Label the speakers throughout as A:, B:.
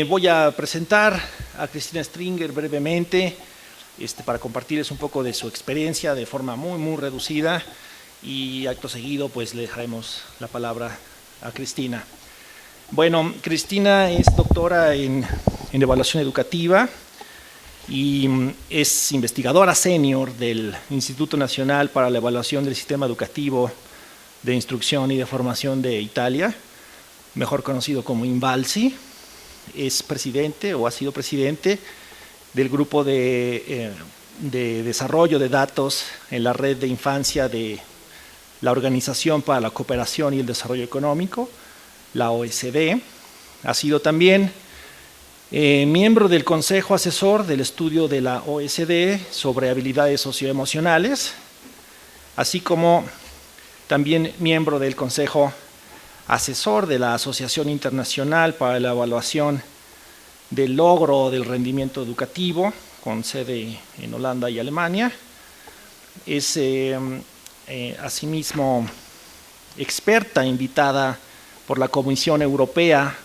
A: Voy a presentar a Cristina Stringer brevemente para compartirles un poco de su experiencia de forma muy reducida, y acto seguido pues le dejaremos la palabra a Cristina. Bueno, Cristina es doctora en evaluación educativa y es investigadora senior del Instituto Nacional para la Evaluación del Sistema Educativo de Instrucción y de Formación de Italia, mejor conocido como INVALSI. Es presidente o ha sido presidente del grupo de desarrollo de datos en la red de infancia de la Organización para la Cooperación y el Desarrollo Económico, la OSD. Ha sido también miembro del Consejo Asesor del estudio de la OSD sobre habilidades socioemocionales, así como también miembro del Consejo Asesor de la Asociación Internacional para la Evaluación del Logro del Rendimiento Educativo, con sede en Holanda y Alemania. Es asimismo experta invitada por la Comisión Europea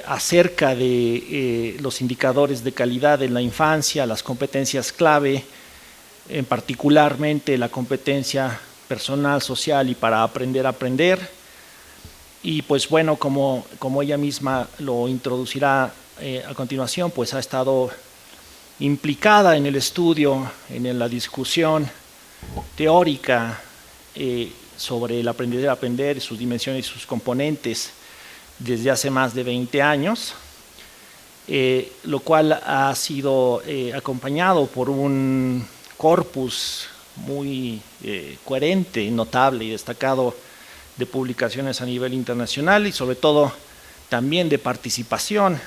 A: acerca de los indicadores de calidad en la infancia, las competencias clave, en particularmente la competencia personal, social y para aprender a aprender. Y pues bueno, como ella misma lo introducirá a continuación, pues ha estado implicada en el estudio, en la discusión teórica sobre el aprender a aprender, sus dimensiones y sus componentes desde hace más de 20 años, lo cual ha sido acompañado por un corpus muy coherente, notable y destacado de publicaciones a nivel internacional, y sobre todo también de participación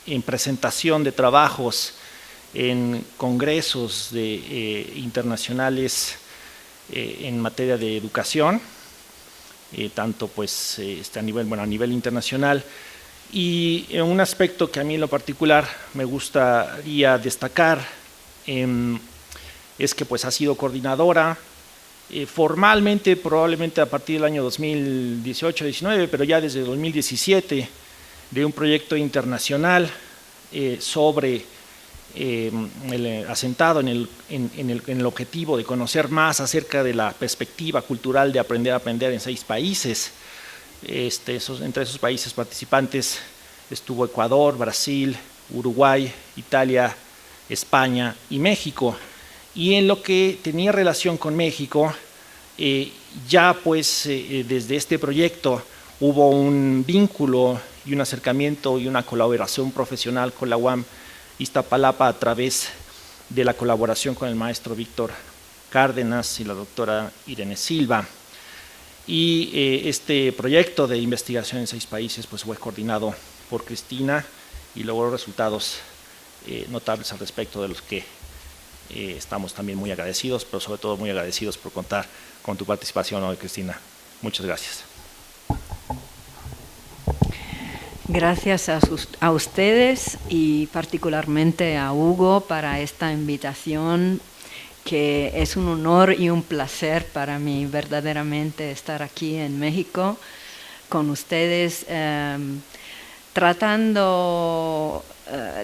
A: en presentación de trabajos en congresos internacionales en materia de educación, tanto pues a nivel internacional. Y un aspecto que a mí en lo particular me gustaría destacar es que pues ha sido coordinadora formalmente probablemente a partir del año 2018-19, pero ya desde 2017, de un proyecto internacional asentado en el objetivo de conocer más acerca de la perspectiva cultural de aprender a aprender en 6 países. Entre esos países participantes estuvo Ecuador, Brasil, Uruguay, Italia, España y México. Y en lo que tenía relación con México, ya pues desde este proyecto hubo un vínculo y un acercamiento y una colaboración profesional con la UAM Iztapalapa a través de la colaboración con el maestro Víctor Cárdenas y la doctora Irene Silva. Y este proyecto de investigación en 6 países pues fue coordinado por Cristina y logró resultados notables al respecto, de los que estamos también muy agradecidos, pero sobre todo muy agradecidos por contar con tu participación hoy, Cristina. Muchas gracias.
B: Gracias a ustedes y particularmente a Hugo para esta invitación, que es un honor y un placer para mí verdaderamente estar aquí en México con ustedes, tratando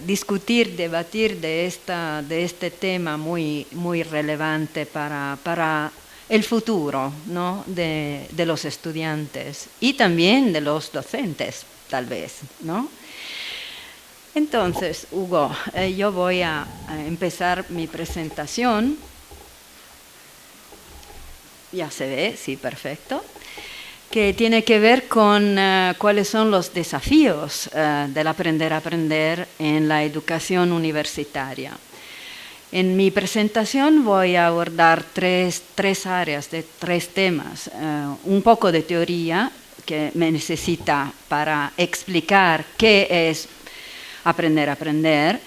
B: discutir, debatir de este tema muy relevante para el futuro, ¿no?, de los estudiantes y también de los docentes, tal vez, ¿no? Entonces, Hugo, yo voy a empezar mi presentación. Ya se ve, sí, perfecto. Que tiene que ver con cuáles son los desafíos del aprender a aprender en la educación universitaria. En mi presentación voy a abordar tres áreas de 3 temas. Un poco de teoría que me necesita para explicar qué es aprender a aprender.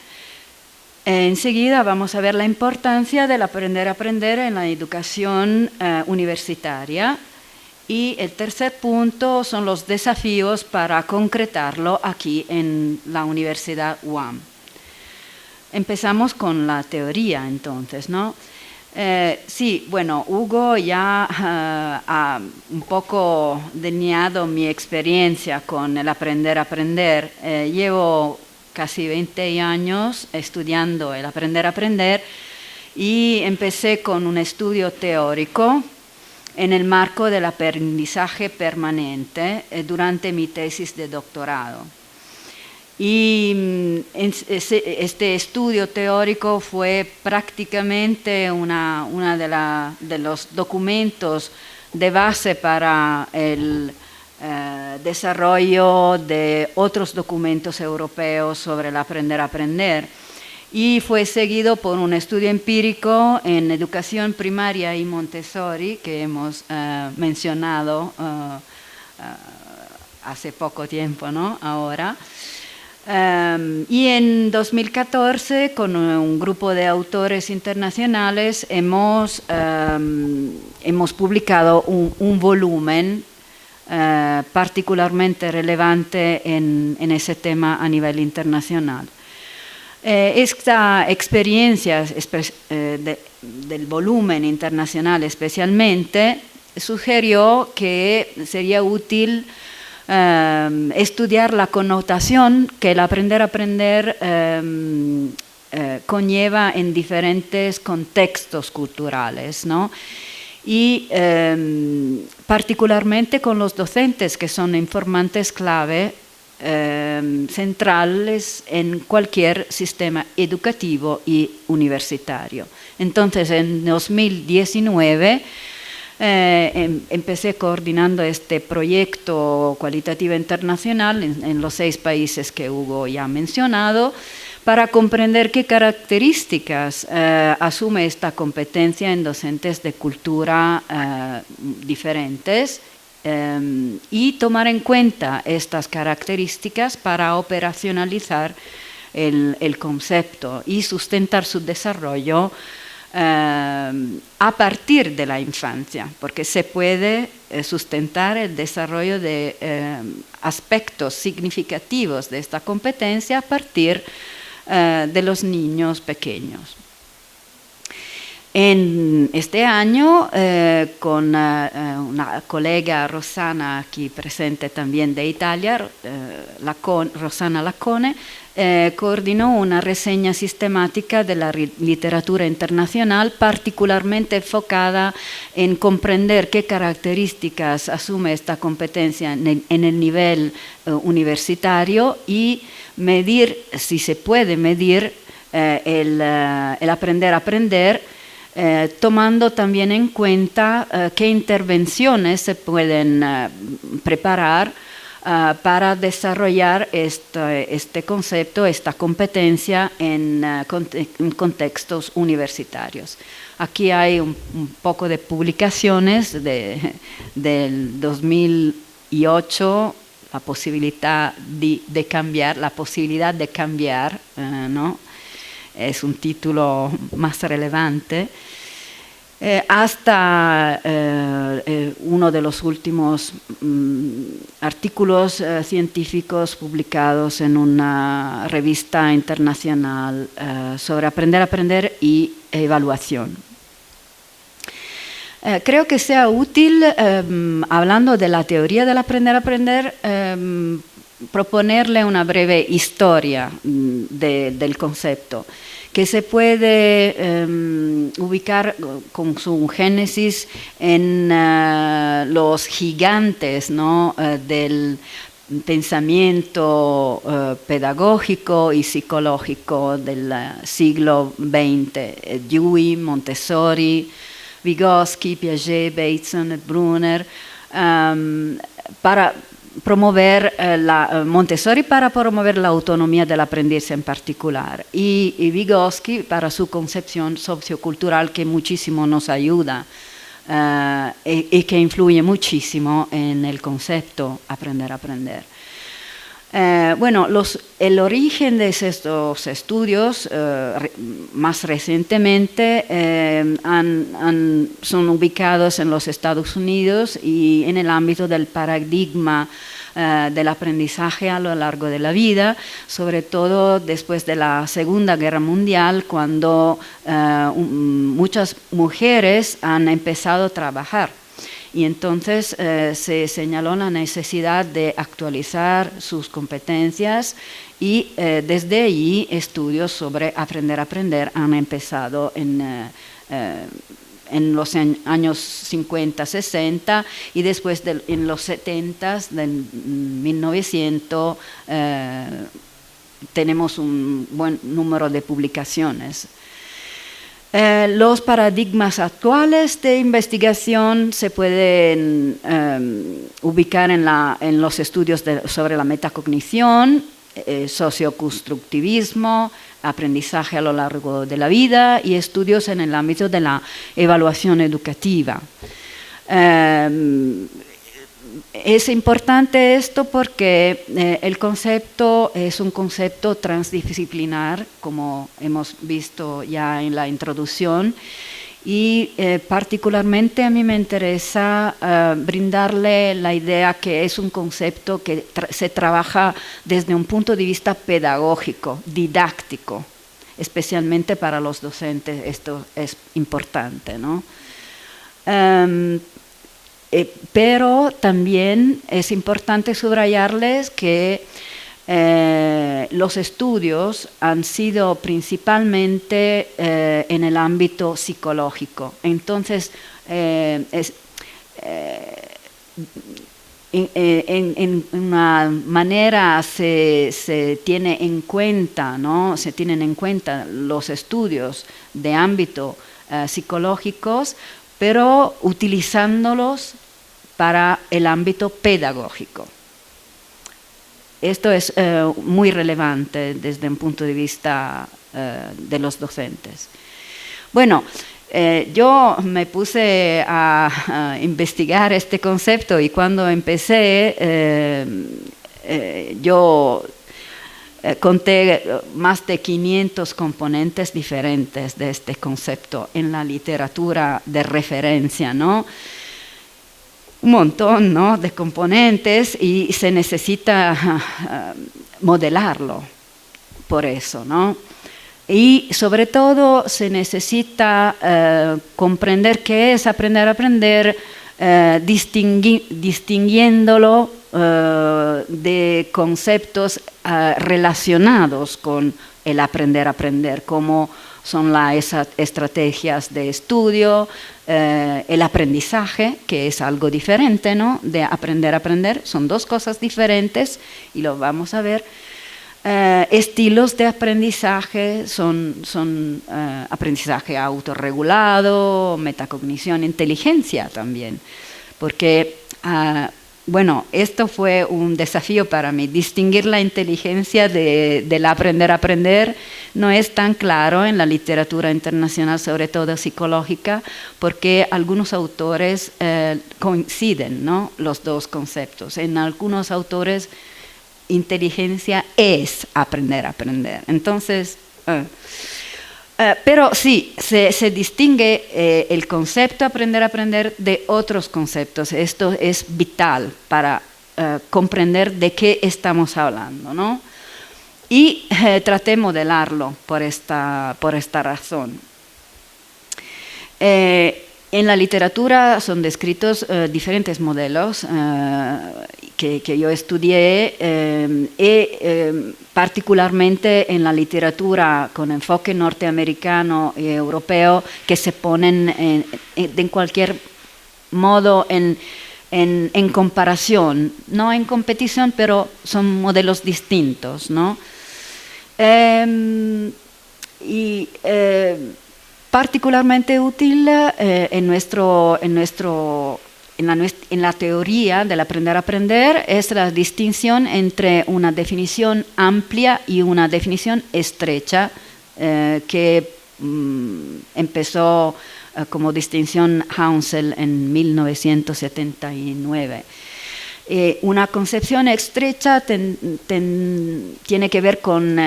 B: Enseguida vamos a ver la importancia del aprender a aprender en la educación universitaria. Y el tercer punto son los desafíos para concretarlo aquí en la Universidad UAM. Empezamos con la teoría entonces, ¿no? Sí, bueno, Hugo ya ha un poco delineado mi experiencia con el aprender a aprender. Llevo casi 20 años estudiando el aprender a aprender y empecé con un estudio teórico en el marco del aprendizaje permanente durante mi tesis de doctorado. Y este estudio teórico fue prácticamente uno de los documentos de base para el desarrollo de otros documentos europeos sobre el aprender a aprender. Y fue seguido por un estudio empírico en educación primaria y Montessori, que hemos mencionado hace poco tiempo, ¿no? Ahora. Y en 2014, con un grupo de autores internacionales, hemos publicado un volumen particularmente relevante en ese tema a nivel internacional. Esta experiencia del volumen internacional especialmente sugirió que sería útil estudiar la connotación que el aprender a aprender conlleva en diferentes contextos culturales, ¿no? Y particularmente con los docentes, que son informantes clave centrales en cualquier sistema educativo y universitario. Entonces, en 2019 empecé coordinando este proyecto cualitativo internacional en los 6 países que Hugo ya ha mencionado, para comprender qué características asume esta competencia en docentes de cultura diferentes y tomar en cuenta estas características para operacionalizar el concepto y sustentar su desarrollo a partir de la infancia, porque se puede sustentar el desarrollo de aspectos significativos de esta competencia a partir de los niños pequeños. En este año, con una colega Rossana, aquí presente también de Italia, Rossana Laccone, coordinó una reseña sistemática de la literatura internacional, particularmente enfocada en comprender qué características asume esta competencia en el nivel universitario y medir, si se puede medir, el aprender a aprender, tomando también en cuenta qué intervenciones se pueden preparar para desarrollar este concepto, esta competencia en contextos universitarios. Aquí hay un poco de publicaciones del 2008, la posibilidad de cambiar, ¿no? Es un título más relevante, hasta uno de los últimos artículos científicos publicados en una revista internacional sobre aprender a aprender y evaluación. Creo que sea útil, hablando de la teoría del aprender a aprender, proponerle una breve historia del concepto, que se puede ubicar con su génesis en los gigantes, ¿no? Del pensamiento pedagógico y psicológico del siglo XX, Dewey, Montessori, Vygotsky, Piaget, Bateson, Brunner, para promover Montessori para promover la autonomía del aprendizaje en particular y Vygotsky para su concepción sociocultural, que muchísimo nos ayuda y que influye muchísimo en el concepto aprender a aprender. Bueno, el origen de estos estudios más recientemente son ubicados en los Estados Unidos y en el ámbito del paradigma del aprendizaje a lo largo de la vida, sobre todo después de la Segunda Guerra Mundial, cuando muchas mujeres han empezado a trabajar. Y entonces se señaló la necesidad de actualizar sus competencias y desde allí estudios sobre aprender a aprender han empezado en los años 50, 60 y después en los 70, del 1900, tenemos un buen número de publicaciones. Los paradigmas actuales de investigación se pueden ubicar en los estudios sobre la metacognición, socioconstructivismo, aprendizaje a lo largo de la vida y estudios en el ámbito de la evaluación educativa. Es importante esto porque el concepto es un concepto transdisciplinar, como hemos visto ya en la introducción, y particularmente a mí me interesa brindarle la idea que es un concepto que se trabaja desde un punto de vista pedagógico, didáctico, especialmente para los docentes. Esto es importante, ¿no? Pero también es importante subrayarles que los estudios han sido principalmente en el ámbito psicológico. Entonces, en una manera se tiene en cuenta, ¿no? Se tienen en cuenta los estudios de ámbito psicológicos, pero utilizándolos para el ámbito pedagógico. Esto es muy relevante desde un punto de vista de los docentes. Bueno, yo me puse a investigar este concepto y cuando empecé yo conté más de 500 componentes diferentes de este concepto en la literatura de referencia, ¿no? Un montón, ¿no?, de componentes y se necesita modelarlo por eso, ¿no? Y sobre todo se necesita comprender qué es aprender a aprender, distinguiéndolo de conceptos relacionados con el aprender a aprender, como son las estrategias de estudio, el aprendizaje, que es algo diferente, ¿no?, de aprender a aprender, son dos cosas diferentes y lo vamos a ver. Estilos de aprendizaje son aprendizaje autorregulado, metacognición, inteligencia también, porque bueno, esto fue un desafío para mí. Distinguir la inteligencia del aprender a aprender no es tan claro en la literatura internacional, sobre todo psicológica, porque algunos autores coinciden, ¿no?, los dos conceptos. En algunos autores, inteligencia es aprender a aprender. Entonces, pero sí, se distingue el concepto aprender a aprender de otros conceptos. Esto es vital para comprender de qué estamos hablando, ¿no? Y traté de modelarlo por esta razón. En la literatura son descritos diferentes modelos que yo estudié particularmente en la literatura con enfoque norteamericano y europeo, que se ponen en cualquier modo en comparación, no en competición, pero son modelos distintos, ¿no? Particularmente útil en la teoría del aprender a aprender es la distinción entre una definición amplia y una definición estrecha que empezó como distinción Hounsel en 1979. Una concepción estrecha tiene que ver con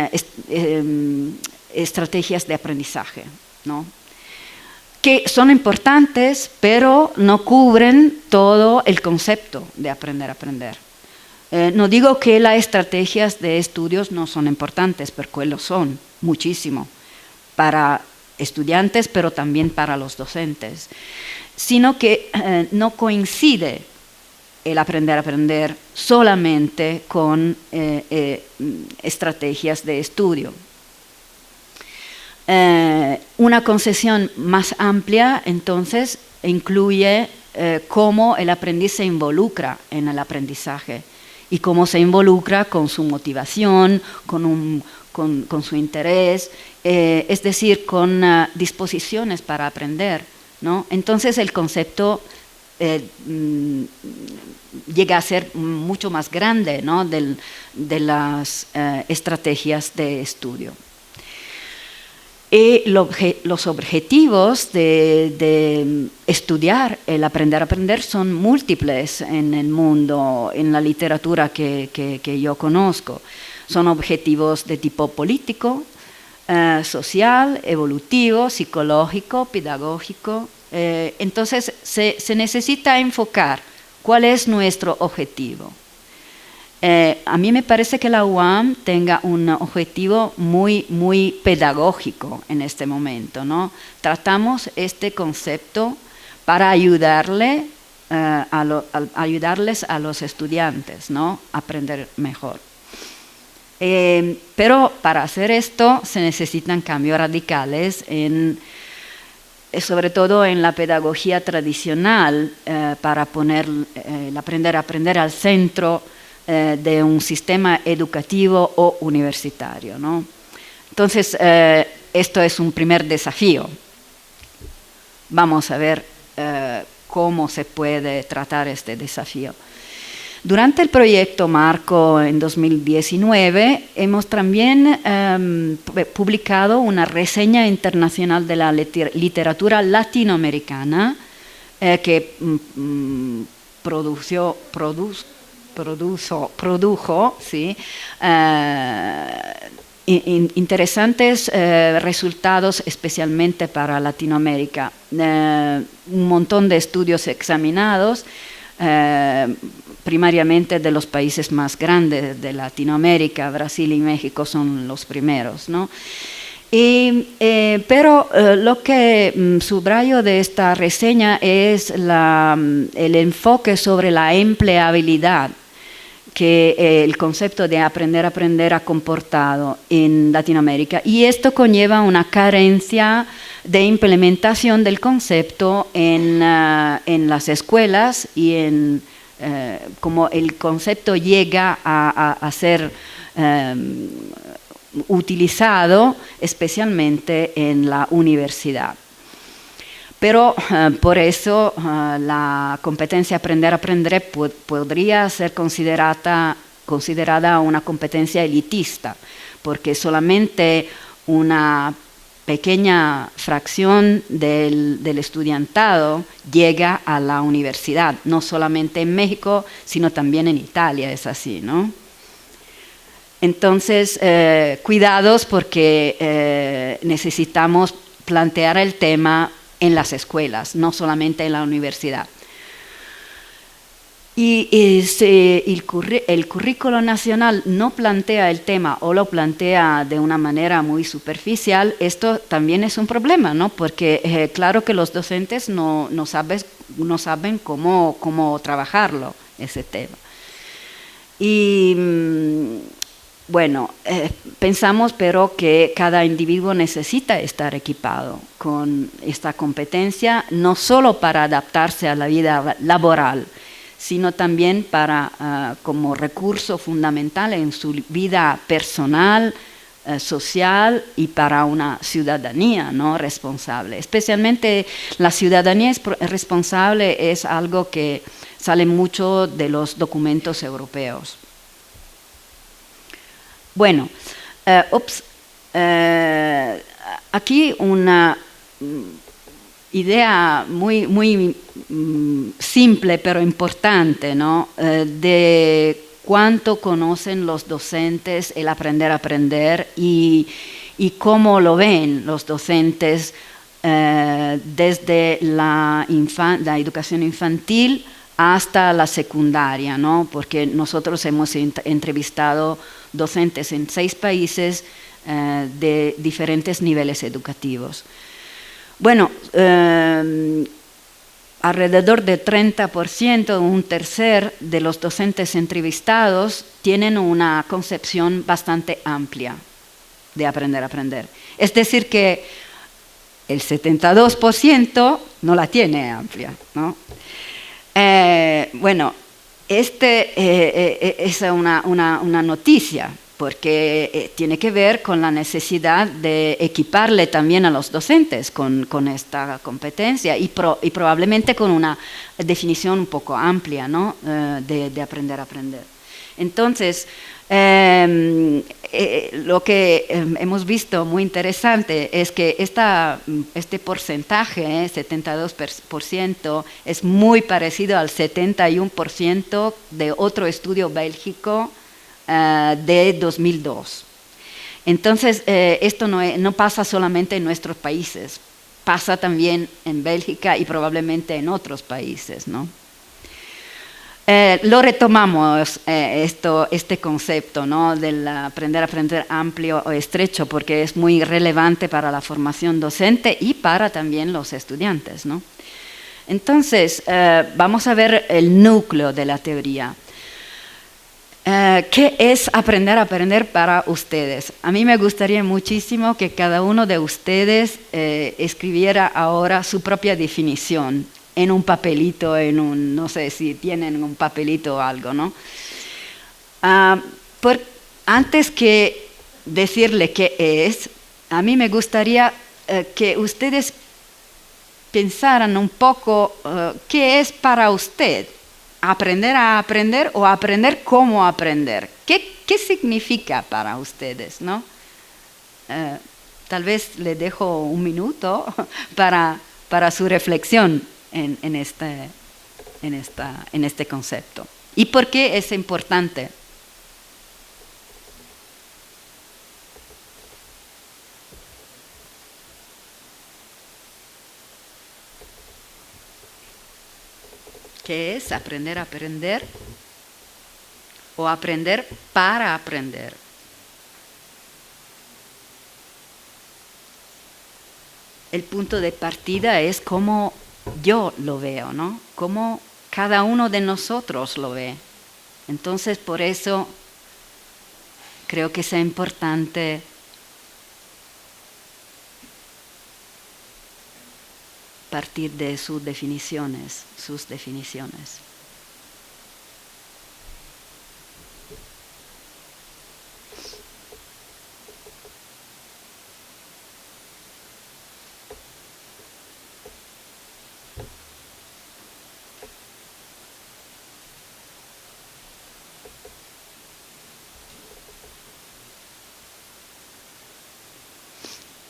B: estrategias de aprendizaje, ¿no?, que son importantes, pero no cubren todo el concepto de aprender a aprender. No digo que las estrategias de estudios no son importantes, porque lo son muchísimo para estudiantes, pero también para los docentes, sino que no coincide el aprender a aprender solamente con estrategias de estudio. Una concepción más amplia, entonces, incluye cómo el aprendiz se involucra en el aprendizaje y cómo se involucra con su motivación, con su interés, es decir, con disposiciones para aprender, ¿no? Entonces el concepto llega a ser mucho más grande, ¿no?, de las estrategias de estudio. Y los objetivos de estudiar el aprender a aprender son múltiples en el mundo, en la literatura que yo conozco. Son objetivos de tipo político, social, evolutivo, psicológico, pedagógico. Entonces se necesita enfocar cuál es nuestro objetivo. A mí me parece que la UAM tenga un objetivo muy pedagógico en este momento, ¿no? Tratamos este concepto para ayudarles a los estudiantes, ¿no?, a aprender mejor. Pero para hacer esto se necesitan cambios radicales, sobre todo en la pedagogía tradicional, para poner el aprender a aprender al centro de un sistema educativo o universitario, ¿no? Entonces, esto es un primer desafío. Vamos a ver cómo se puede tratar este desafío. Durante el proyecto Marco en 2019 hemos también publicado una reseña internacional de la literatura latinoamericana que produjo ¿sí?, interesantes resultados especialmente para Latinoamérica. Un montón de estudios examinados, primariamente de los países más grandes de Latinoamérica. Brasil y México son los primeros, ¿no? Pero lo que subrayo de esta reseña es el enfoque sobre la empleabilidad que el concepto de aprender a aprender ha comportado en Latinoamérica, y esto conlleva una carencia de implementación del concepto en las escuelas y como el concepto llega a ser utilizado especialmente en la universidad. Pero por eso la competencia aprender a aprender podría ser considerada una competencia elitista, porque solamente una pequeña fracción del estudiantado llega a la universidad, no solamente en México, sino también en Italia, es así, ¿no? Entonces, cuidados, porque necesitamos plantear el tema en las escuelas, no solamente en la universidad. Y el currículo nacional no plantea el tema o lo plantea de una manera muy superficial, esto también es un problema, ¿no? Porque claro que los docentes no saben cómo trabajarlo, ese tema. Y bueno, pensamos pero que cada individuo necesita estar equipado con esta competencia, no solo para adaptarse a la vida laboral, sino también como recurso fundamental en su vida personal, social y para una ciudadanía, ¿no?, responsable. Especialmente la ciudadanía responsable es algo que sale mucho de los documentos europeos. Bueno, aquí una idea muy simple pero importante, ¿no?, de cuánto conocen los docentes el aprender a aprender y cómo lo ven los docentes desde la educación infantil hasta la secundaria, ¿no? Porque nosotros hemos entrevistado docentes en 6 países de diferentes niveles educativos. Bueno, alrededor del 30%, un tercer de los docentes entrevistados tienen una concepción bastante amplia de aprender a aprender. Es decir, que el 72% no la tiene amplia, ¿no? Bueno, es una noticia, porque tiene que ver con la necesidad de equiparle también a los docentes con esta competencia y probablemente con una definición un poco amplia, ¿no? de aprender a aprender. Entonces, lo que hemos visto muy interesante es que este porcentaje, 72%, es muy parecido al 71% de otro estudio bélgico de 2002. Entonces, esto no pasa solamente en nuestros países, pasa también en Bélgica y probablemente en otros países, ¿no? Lo retomamos este concepto, ¿no? Del aprender a aprender amplio o estrecho, porque es muy relevante para la formación docente y para también los estudiantes, ¿no? Entonces, vamos a ver el núcleo de la teoría. ¿Qué es aprender a aprender para ustedes? A mí me gustaría muchísimo que cada uno de ustedes escribiera ahora su propia definición en un papelito, no sé si tienen un papelito o algo, ¿no? Antes que decirle qué es, a mí me gustaría que ustedes pensaran un poco qué es para usted aprender a aprender o aprender cómo aprender. ¿Qué significa para ustedes, no? Tal vez le dejo un minuto para su reflexión en este concepto. ¿Y por qué es importante? ¿Qué es aprender a aprender o aprender para aprender? El punto de partida es cómo yo lo veo, ¿no? Cómo cada uno de nosotros lo ve. Entonces, por eso creo que es importante partir de sus definiciones.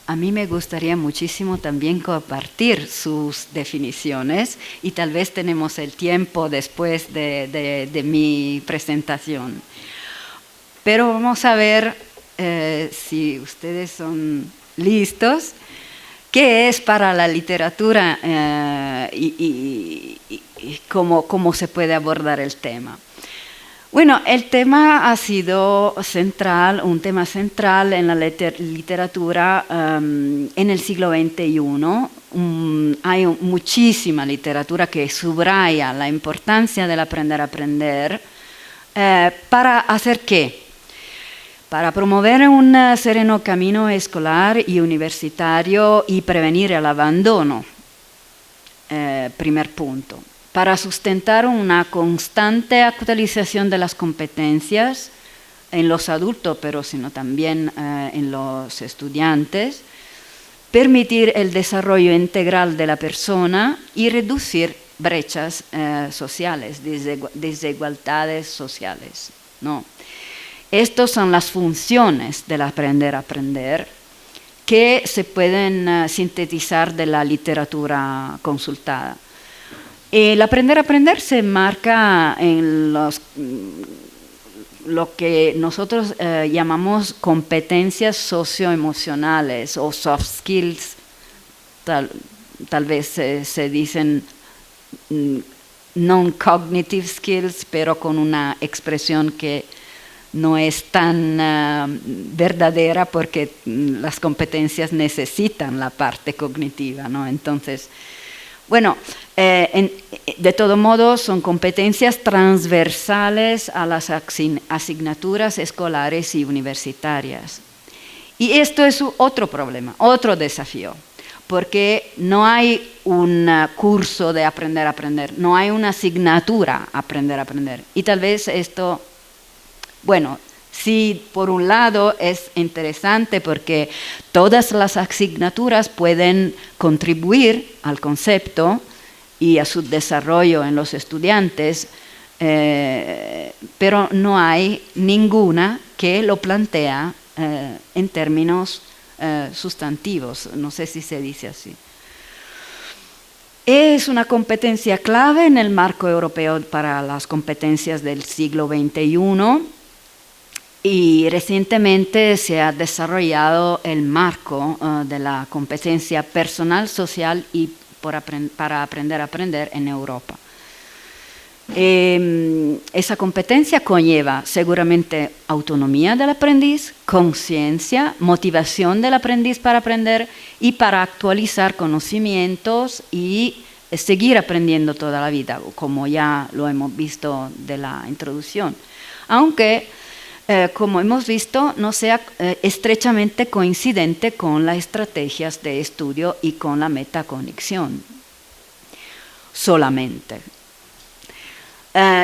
B: A mí me gustaría muchísimo también compartir sus definiciones y tal vez tenemos el tiempo después de mi presentación. Pero vamos a ver si ustedes son listos. ¿Qué es para la literatura y cómo se puede abordar el tema? Bueno, el tema ha sido un tema central en la literatura en el siglo XXI. Hay muchísima literatura que subraya la importancia del aprender a aprender. ¿Para hacer qué? Para promover un sereno camino escolar y universitario y prevenir el abandono. Primer punto. Para sustentar una constante actualización de las competencias en los adultos, pero sino también en los estudiantes, permitir el desarrollo integral de la persona y reducir brechas sociales, desigualdades sociales, ¿no? Estas son las funciones del aprender a aprender que se pueden sintetizar de la literatura consultada. El aprender a aprender se marca en lo que nosotros llamamos competencias socioemocionales o soft skills, tal vez se dicen non-cognitive skills, pero con una expresión que no es tan verdadera porque las competencias necesitan la parte cognitiva, ¿no? Entonces, bueno, de todo modo son competencias transversales a las asignaturas escolares y universitarias. Y esto es otro problema, otro desafío, porque no hay un curso de aprender a aprender, no hay una asignatura aprender a aprender. Y tal vez esto, bueno, sí, por un lado es interesante porque todas las asignaturas pueden contribuir al concepto y a su desarrollo en los estudiantes, pero no hay ninguna que lo plantea en términos sustantivos, no sé si se dice así. Es una competencia clave en el marco europeo para las competencias del siglo XXI. Y recientemente se ha desarrollado el marco de la competencia personal, social y para aprender a aprender en Europa. Esa competencia conlleva seguramente autonomía del aprendiz, conciencia, motivación del aprendiz para aprender y para actualizar conocimientos y seguir aprendiendo toda la vida, como ya lo hemos visto de la introducción. Aunque como hemos visto, no sea estrechamente coincidente con las estrategias de estudio y con la metaconexión. Solamente.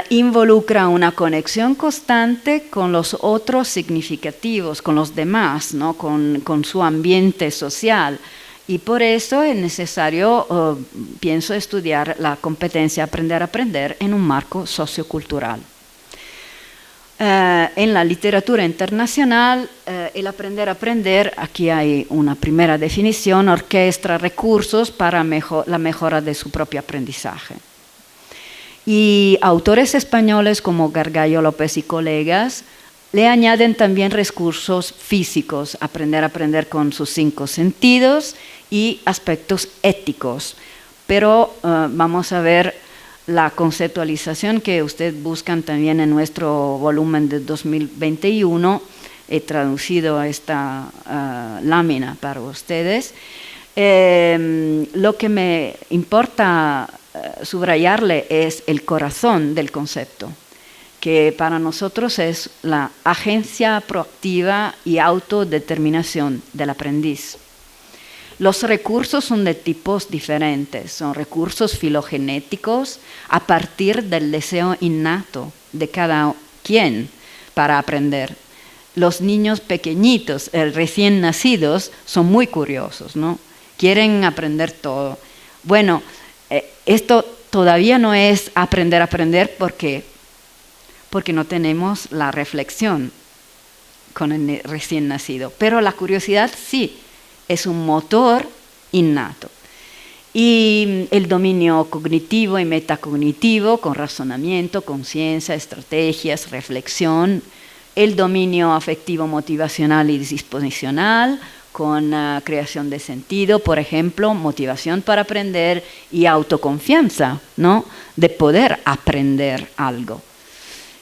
B: Involucra una conexión constante con los otros significativos, con los demás, ¿no? con su ambiente social. Y por eso es necesario, pienso, estudiar la competencia aprender a aprender en un marco sociocultural. En la literatura internacional, el aprender a aprender, aquí hay una primera definición, orquestra recursos para la mejora de su propio aprendizaje. Y autores españoles como Gargallo López y colegas le añaden también recursos físicos, aprender a aprender con sus 5 sentidos y aspectos éticos. Pero vamos a ver la conceptualización que ustedes buscan también en nuestro volumen de 2021. He traducido esta lámina para ustedes. Lo que me importa subrayarle es el corazón del concepto, que para nosotros es la agencia proactiva y autodeterminación del aprendiz. Los recursos son de tipos diferentes, son recursos filogenéticos a partir del deseo innato de cada quien para aprender. Los niños pequeñitos, recién nacidos, son muy curiosos, ¿no? Quieren aprender todo. Bueno, esto todavía no es aprender a aprender porque no tenemos la reflexión con el recién nacido, pero la curiosidad sí. Es un motor innato. Y el dominio cognitivo y metacognitivo con razonamiento, conciencia, estrategias, reflexión. El dominio afectivo, motivacional y disposicional con creación de sentido, por ejemplo, motivación para aprender y autoconfianza, ¿no? De poder aprender algo.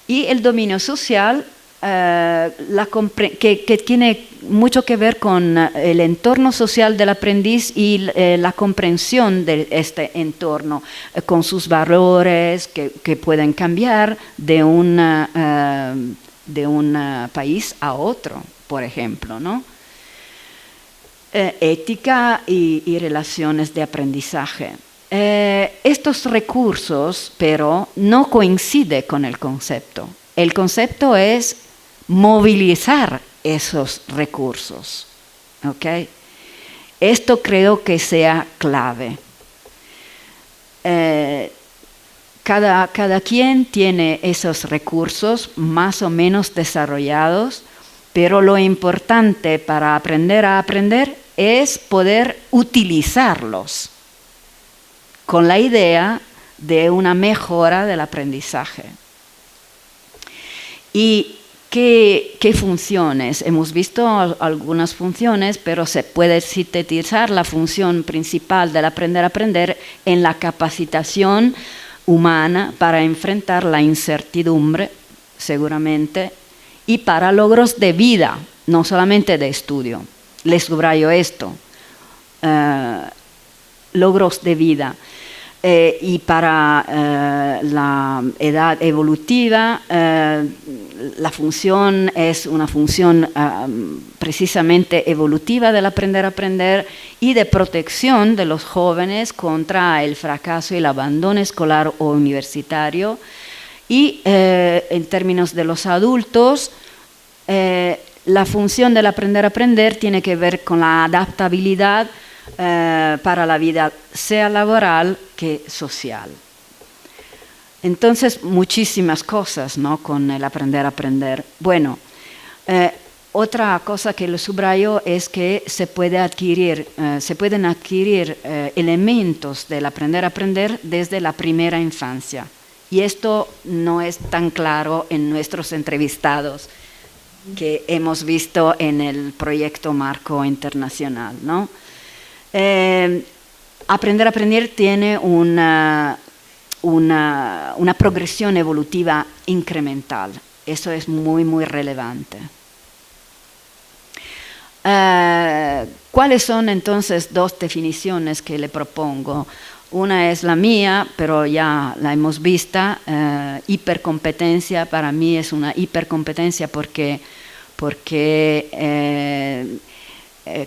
B: Y el dominio social, que tiene mucho que ver con el entorno social del aprendiz y la comprensión de este entorno, con sus valores que pueden cambiar de un país a otro, por ejemplo, ¿no? Ética y relaciones de aprendizaje. Estos recursos, pero, no coinciden con el concepto. El concepto es movilizar esos recursos. ¿Okay? Esto creo que sea clave. Cada quien tiene esos recursos más o menos desarrollados, pero lo importante para aprender a aprender es poder utilizarlos con la idea de una mejora del aprendizaje. ¿Y qué funciones? Hemos visto algunas funciones, pero se puede sintetizar la función principal del aprender a aprender en la capacitación humana para enfrentar la incertidumbre, seguramente, y para logros de vida, no solamente de estudio. Les subrayo esto, logros de vida. Y para la edad evolutiva, la función es una función precisamente evolutiva del aprender a aprender y de protección de los jóvenes contra el fracaso y el abandono escolar o universitario. Y en términos de los adultos, la función del aprender a aprender tiene que ver con la adaptabilidad para la vida, sea laboral que social. Entonces, muchísimas cosas, ¿no?, con el aprender a aprender. Bueno, otra cosa que lo subrayo es que se pueden adquirir elementos del aprender a aprender desde la primera infancia. Y esto no es tan claro en nuestros entrevistados que hemos visto en el proyecto Marco Internacional, ¿no? Aprender a aprender tiene una progresión evolutiva incremental. Eso es muy, muy relevante. ¿Cuáles son entonces dos definiciones que le propongo? Una es la mía, pero ya la hemos vista. Hipercompetencia, para mí es una hipercompetencia porque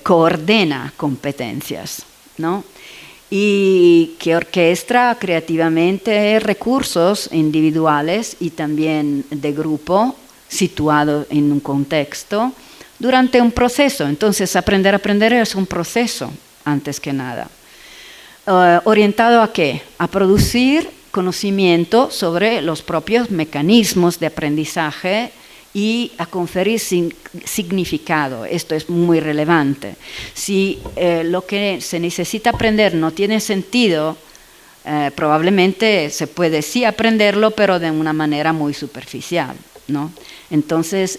B: coordena competencias, ¿no? Y que orquestra creativamente recursos individuales y también de grupo situados en un contexto durante un proceso. Entonces, aprender a aprender es un proceso, antes que nada. ¿Orientado a qué? A producir conocimiento sobre los propios mecanismos de aprendizaje y a conferir significado. Esto es muy relevante. Si lo que se necesita aprender no tiene sentido, probablemente se puede sí aprenderlo, pero de una manera muy superficial, ¿no? Entonces,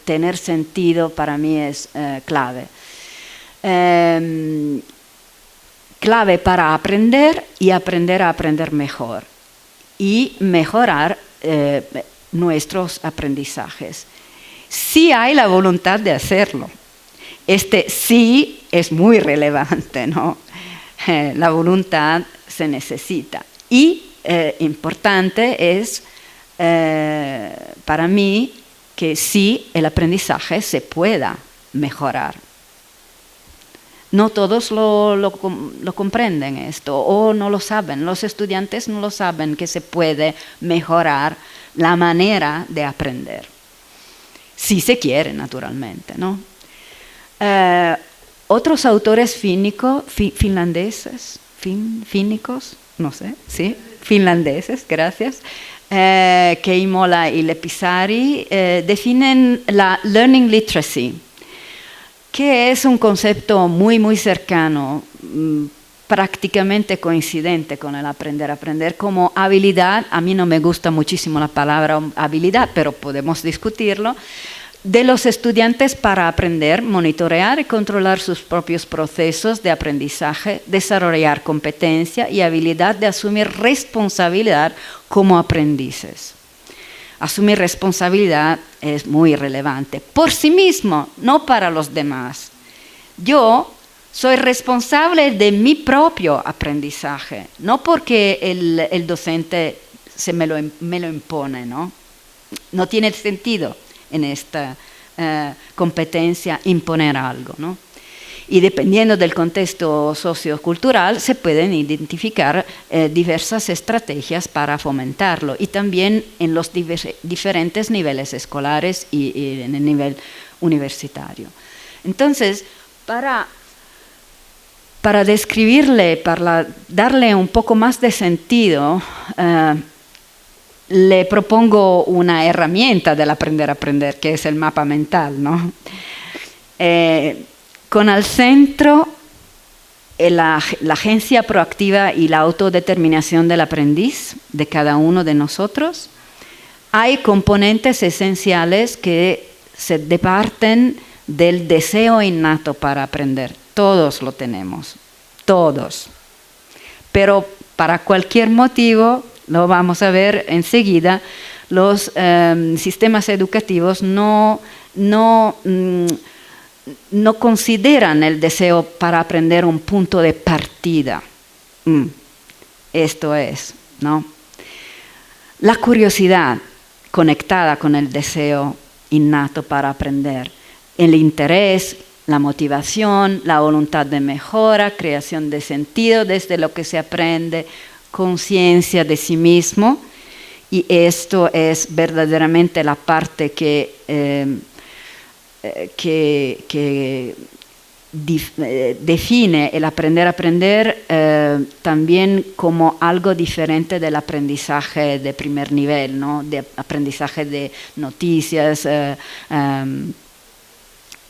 B: tener sentido para mí es clave. Clave para aprender y aprender a aprender mejor y mejorar nuestros aprendizajes. Sí hay la voluntad de hacerlo. Este sí es muy relevante, ¿no? La voluntad se necesita. Y importante es para mí que sí el aprendizaje se pueda mejorar. No todos lo comprenden esto o no lo saben. Los estudiantes no lo saben que se puede mejorar la manera de aprender. Si se quiere, naturalmente, ¿no? Otros autores finlandeses, no sé, sí, finlandeses, gracias, Keimola y Leppisari, definen la learning literacy, que es un concepto muy, muy cercano, prácticamente coincidente con el aprender a aprender como habilidad. A mí no me gusta muchísimo la palabra habilidad, pero podemos discutirlo, de los estudiantes para aprender, monitorear y controlar sus propios procesos de aprendizaje, desarrollar competencia y habilidad de asumir responsabilidad como aprendices. Asumir responsabilidad es muy relevante por sí mismo, no para los demás. Yo soy responsable de mi propio aprendizaje, no porque el docente me lo impone, ¿no? No tiene sentido en esta competencia imponer algo, ¿no? Y dependiendo del contexto sociocultural se pueden identificar diversas estrategias para fomentarlo y también en los diferentes niveles escolares y en el nivel universitario. Entonces, para describirle, para darle un poco más de sentido, le propongo una herramienta del aprender a aprender, que es el mapa mental, ¿no? Con al centro la agencia proactiva y la autodeterminación del aprendiz de cada uno de nosotros, hay componentes esenciales que se departen del deseo innato para aprender. Todos lo tenemos, todos. Pero para cualquier motivo lo vamos a ver enseguida, los sistemas educativos no consideran el deseo para aprender un punto de partida. Esto es, ¿no? La curiosidad conectada con el deseo innato para aprender, el interés, la motivación, la voluntad de mejora, creación de sentido desde lo que se aprende, conciencia de sí mismo, y esto es verdaderamente la parte que define el aprender a aprender también como algo diferente del aprendizaje de primer nivel, ¿no? De aprendizaje de noticias,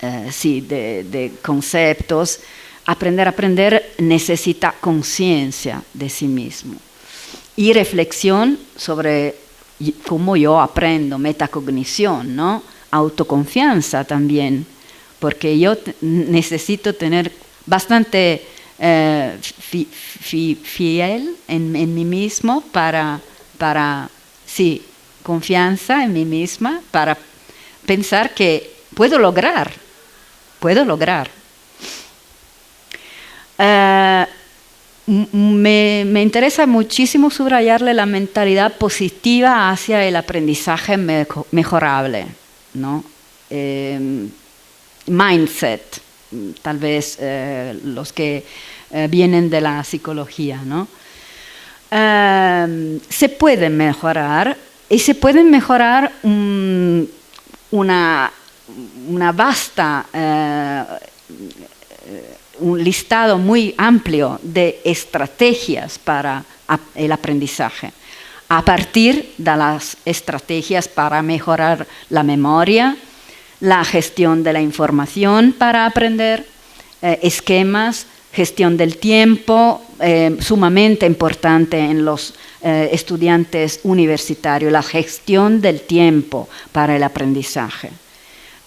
B: de conceptos. Aprender a aprender necesita conciencia de sí mismo y reflexión sobre cómo yo aprendo, metacognición, ¿no? Autoconfianza también, porque yo necesito tener bastante fiel en mí mismo para confianza en mí misma, para pensar que puedo lograr. Me interesa muchísimo subrayarle la mentalidad positiva hacia el aprendizaje mejorable, ¿no? Mindset, tal vez los que vienen de la psicología, ¿no? Se puede mejorar, y se puede mejorar una vasta, un listado muy amplio de estrategias para el aprendizaje, a partir de las estrategias para mejorar la memoria, la gestión de la información para aprender, esquemas, gestión del tiempo, sumamente importante en los estudiantes universitarios, la gestión del tiempo para el aprendizaje.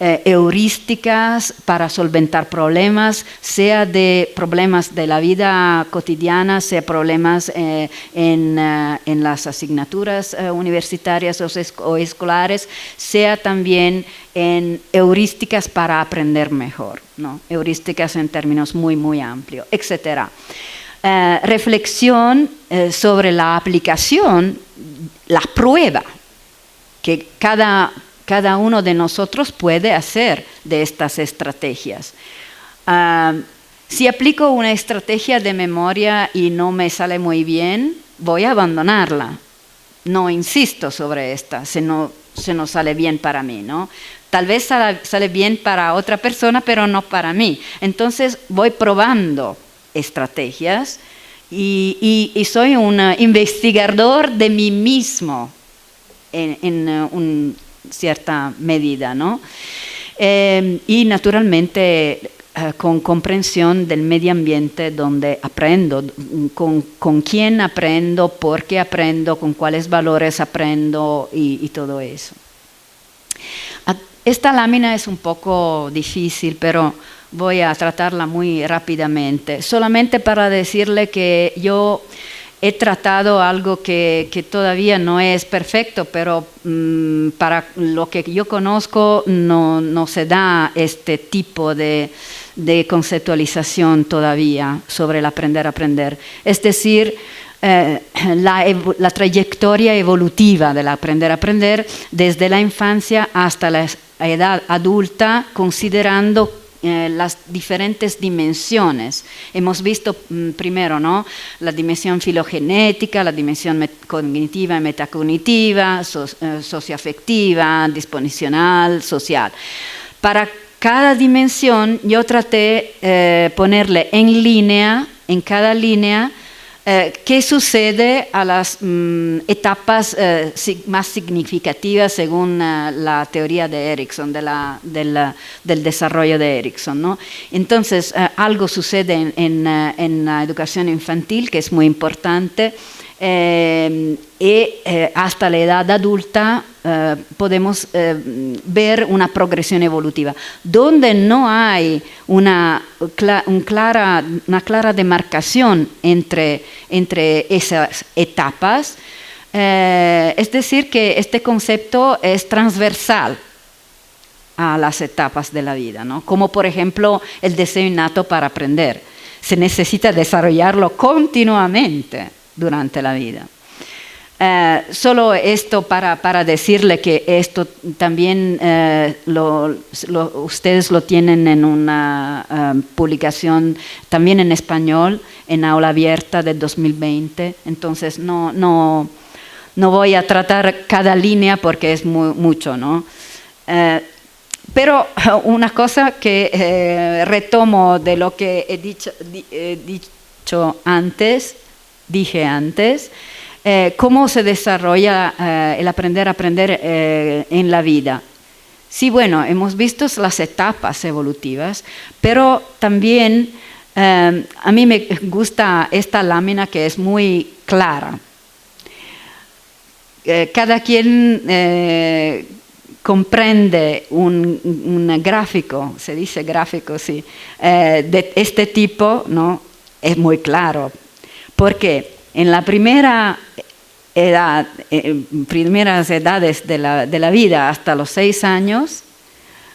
B: Heurísticas para solventar problemas, sea de problemas de la vida cotidiana, sea problemas en las asignaturas universitarias o escolares, sea también en heurísticas para aprender mejor, ¿no? Heurísticas en términos muy, muy amplios, etc. Reflexión sobre la aplicación, la prueba que cada uno de nosotros puede hacer de estas estrategias. Si aplico una estrategia de memoria y no me sale muy bien, voy a abandonarla. No insisto sobre esta, si no sale bien para mí, ¿no? Tal vez sale bien para otra persona, pero no para mí. Entonces voy probando estrategias y soy un investigador de mí mismo en cierta medida, ¿no? Y naturalmente con comprensión del medio ambiente donde aprendo, con quién aprendo, por qué aprendo, con cuáles valores aprendo y todo eso. Esta lámina es un poco difícil, pero voy a tratarla muy rápidamente, solamente para decirle que yo he tratado algo que todavía no es perfecto, pero para lo que yo conozco no se da este tipo de conceptualización todavía sobre el aprender a aprender. Es decir, la trayectoria evolutiva del aprender a aprender desde la infancia hasta la edad adulta, considerando las diferentes dimensiones. Hemos visto primero, ¿no?, la dimensión filogenética, la dimensión cognitiva y metacognitiva, socioafectiva, disposicional, social. Para cada dimensión yo traté ponerle en cada línea, qué sucede a las etapas más significativas según la teoría de Erikson, del desarrollo de Erikson, ¿no? Entonces, algo sucede en la educación infantil, que es muy importante, y hasta la edad adulta podemos ver una progresión evolutiva. Donde no hay una clara demarcación entre esas etapas, Es decir, que este concepto es transversal a las etapas de la vida, ¿no? Como por ejemplo el deseo innato para aprender. Se necesita desarrollarlo continuamente durante la vida. Solo esto para decirle que esto también ustedes lo tienen en una publicación también en español, en Aula Abierta de 2020. Entonces no voy a tratar cada línea porque es mucho, ¿no? Pero una cosa que retomo de lo que dije antes, cómo se desarrolla el aprender a aprender en la vida. Sí, bueno, hemos visto las etapas evolutivas, pero también a mí me gusta esta lámina que es muy clara. Cada quien comprende un gráfico, se dice gráfico, sí, de este tipo, ¿no? Es muy claro. Porque en la primera edad, primeras edades de la vida, hasta los 6 años,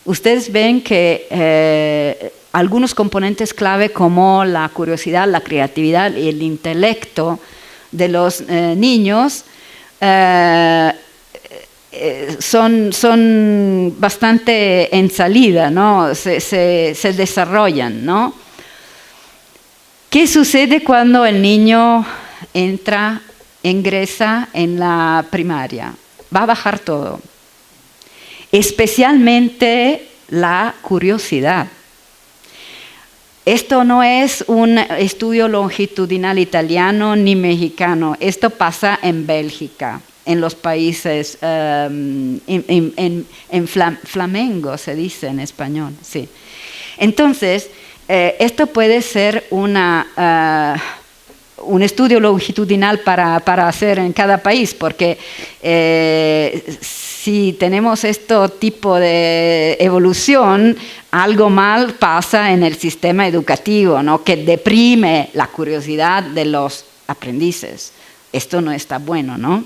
B: ustedes ven que algunos componentes clave como la curiosidad, la creatividad y el intelecto de los niños son bastante en salida, ¿no? Se desarrollan, ¿no? ¿Qué sucede cuando el niño ingresa en la primaria? Va a bajar todo, especialmente la curiosidad. Esto no es un estudio longitudinal italiano ni mexicano, esto pasa en Bélgica, en los países, flamengo se dice en español, sí. Entonces, esto puede ser un estudio longitudinal para hacer en cada país, porque si tenemos este tipo de evolución, algo mal pasa en el sistema educativo, ¿no? Que deprime la curiosidad de los aprendices. Esto no está bueno, ¿no?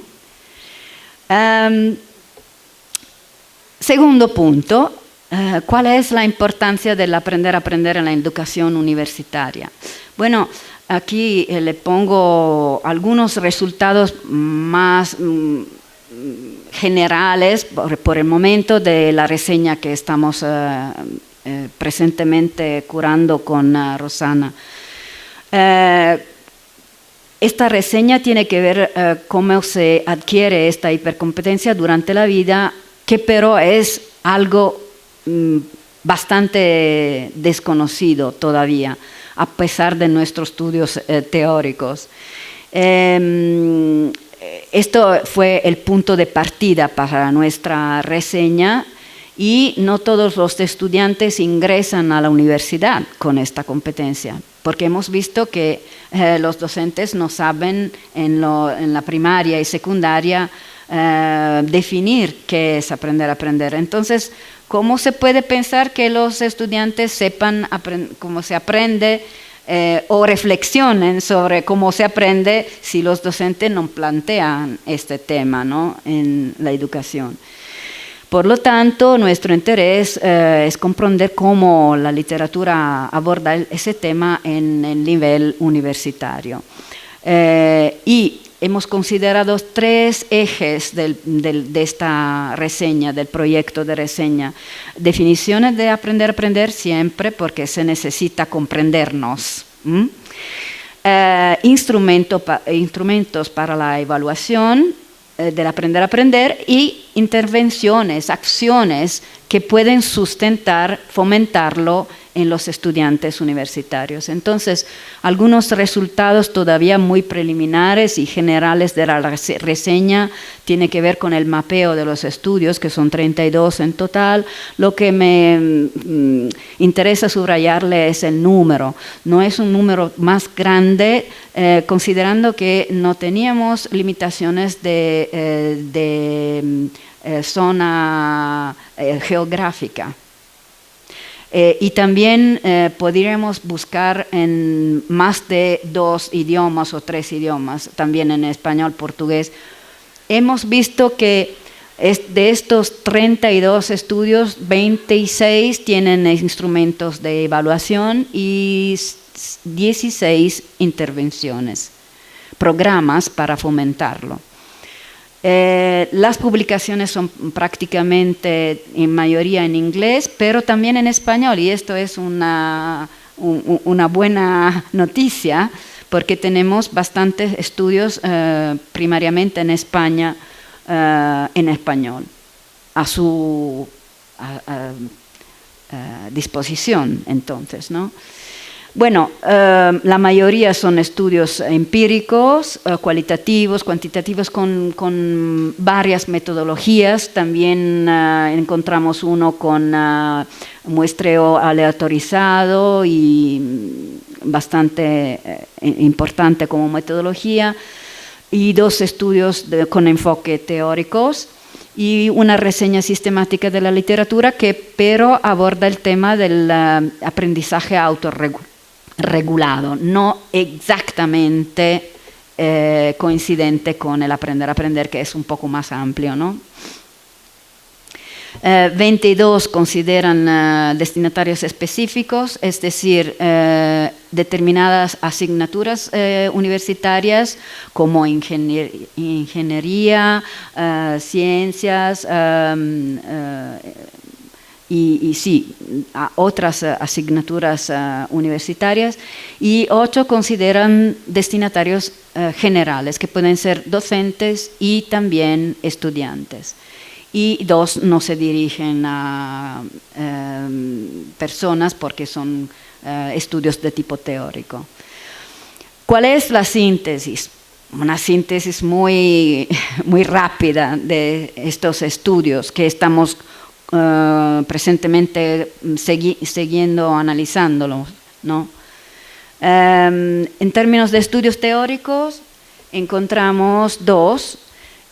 B: Segundo punto, ¿cuál es la importancia del aprender a aprender en la educación universitaria? Bueno, aquí le pongo algunos resultados más generales por el momento de la reseña que estamos presentemente curando con Rosana. Esta reseña tiene que ver cómo se adquiere esta hipercompetencia durante la vida, que pero es algo bastante desconocido todavía, a pesar de nuestros estudios teóricos. Esto fue el punto de partida para nuestra reseña y no todos los estudiantes ingresan a la universidad con esta competencia, porque hemos visto que los docentes no saben en la primaria y secundaria definir qué es aprender a aprender. Entonces, ¿cómo se puede pensar que los estudiantes sepan cómo se aprende o reflexionen sobre cómo se aprende si los docentes no plantean este tema, ¿no? En la educación? Por lo tanto, nuestro interés es comprender cómo la literatura aborda ese tema en el nivel universitario. Y hemos considerado 3 ejes de esta reseña, del proyecto de reseña. Definiciones de aprender a aprender siempre, porque se necesita comprendernos. Instrumentos para la evaluación del aprender a aprender y intervenciones, acciones que pueden sustentar, fomentarlo en los estudiantes universitarios. Entonces, algunos resultados todavía muy preliminares y generales de la reseña tiene que ver con el mapeo de los estudios, que son 32 en total. Lo que me interesa subrayarle es el número. No es un número más grande, considerando que no teníamos limitaciones de zona geográfica. Y también podríamos buscar en más de 2 idiomas o 3 idiomas, también en español, portugués, hemos visto que de estos 32 estudios, 26 tienen instrumentos de evaluación y 16 intervenciones, programas para fomentarlo. Las publicaciones son prácticamente en mayoría en inglés, pero también en español, y esto es una buena noticia, porque tenemos bastantes estudios primariamente en España en español, a su disposición entonces, ¿no? Bueno, la mayoría son estudios empíricos, cualitativos, cuantitativos, con varias metodologías. También encontramos uno con muestreo aleatorizado y bastante importante como metodología, y 2 estudios con enfoque teóricos y una reseña sistemática de la literatura que pero aborda el tema del aprendizaje autorregulado, no exactamente coincidente con el aprender a aprender, que es un poco más amplio, ¿no? 22 consideran destinatarios específicos, es decir, determinadas asignaturas universitarias como ingeniería, ciencias y sí, otras asignaturas universitarias, y 8 consideran destinatarios generales, que pueden ser docentes y también estudiantes. Y 2 no se dirigen a personas porque son estudios de tipo teórico. ¿Cuál es la síntesis? Una síntesis muy rápida de estos estudios que estamos presentemente siguiendo, analizándolos, ¿no? En términos de estudios teóricos, encontramos 2,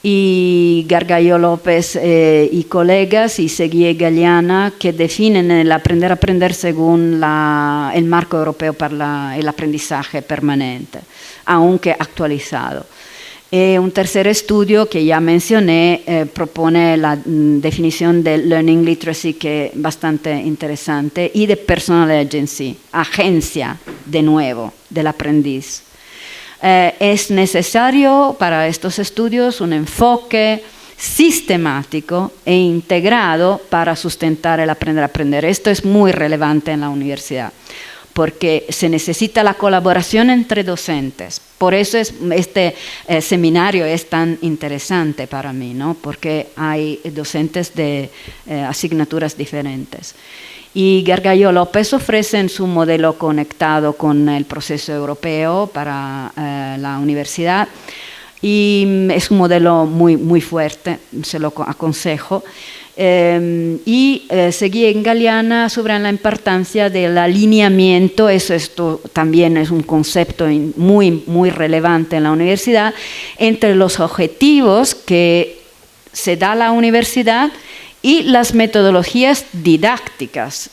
B: y Gargallo López y colegas y Seguí Galeana, que definen el aprender a aprender según el marco europeo para el aprendizaje permanente, aunque actualizado. Un tercer estudio que ya mencioné propone la definición de Learning Literacy, que es bastante interesante, y de Personal Agency, agencia de nuevo del aprendiz. Es necesario para estos estudios un enfoque sistemático e integrado para sustentar el aprender a aprender. Esto es muy relevante en la universidad, porque se necesita la colaboración entre docentes. Por eso este seminario es tan interesante para mí, ¿no? Porque hay docentes de asignaturas diferentes. Y Gargallo López ofrece su modelo conectado con el proceso europeo para la universidad, y es un modelo muy fuerte, se lo aconsejo. Seguí en Galeana sobre la importancia del alineamiento, esto también es un concepto muy relevante en la universidad, entre los objetivos que se da la universidad y las metodologías didácticas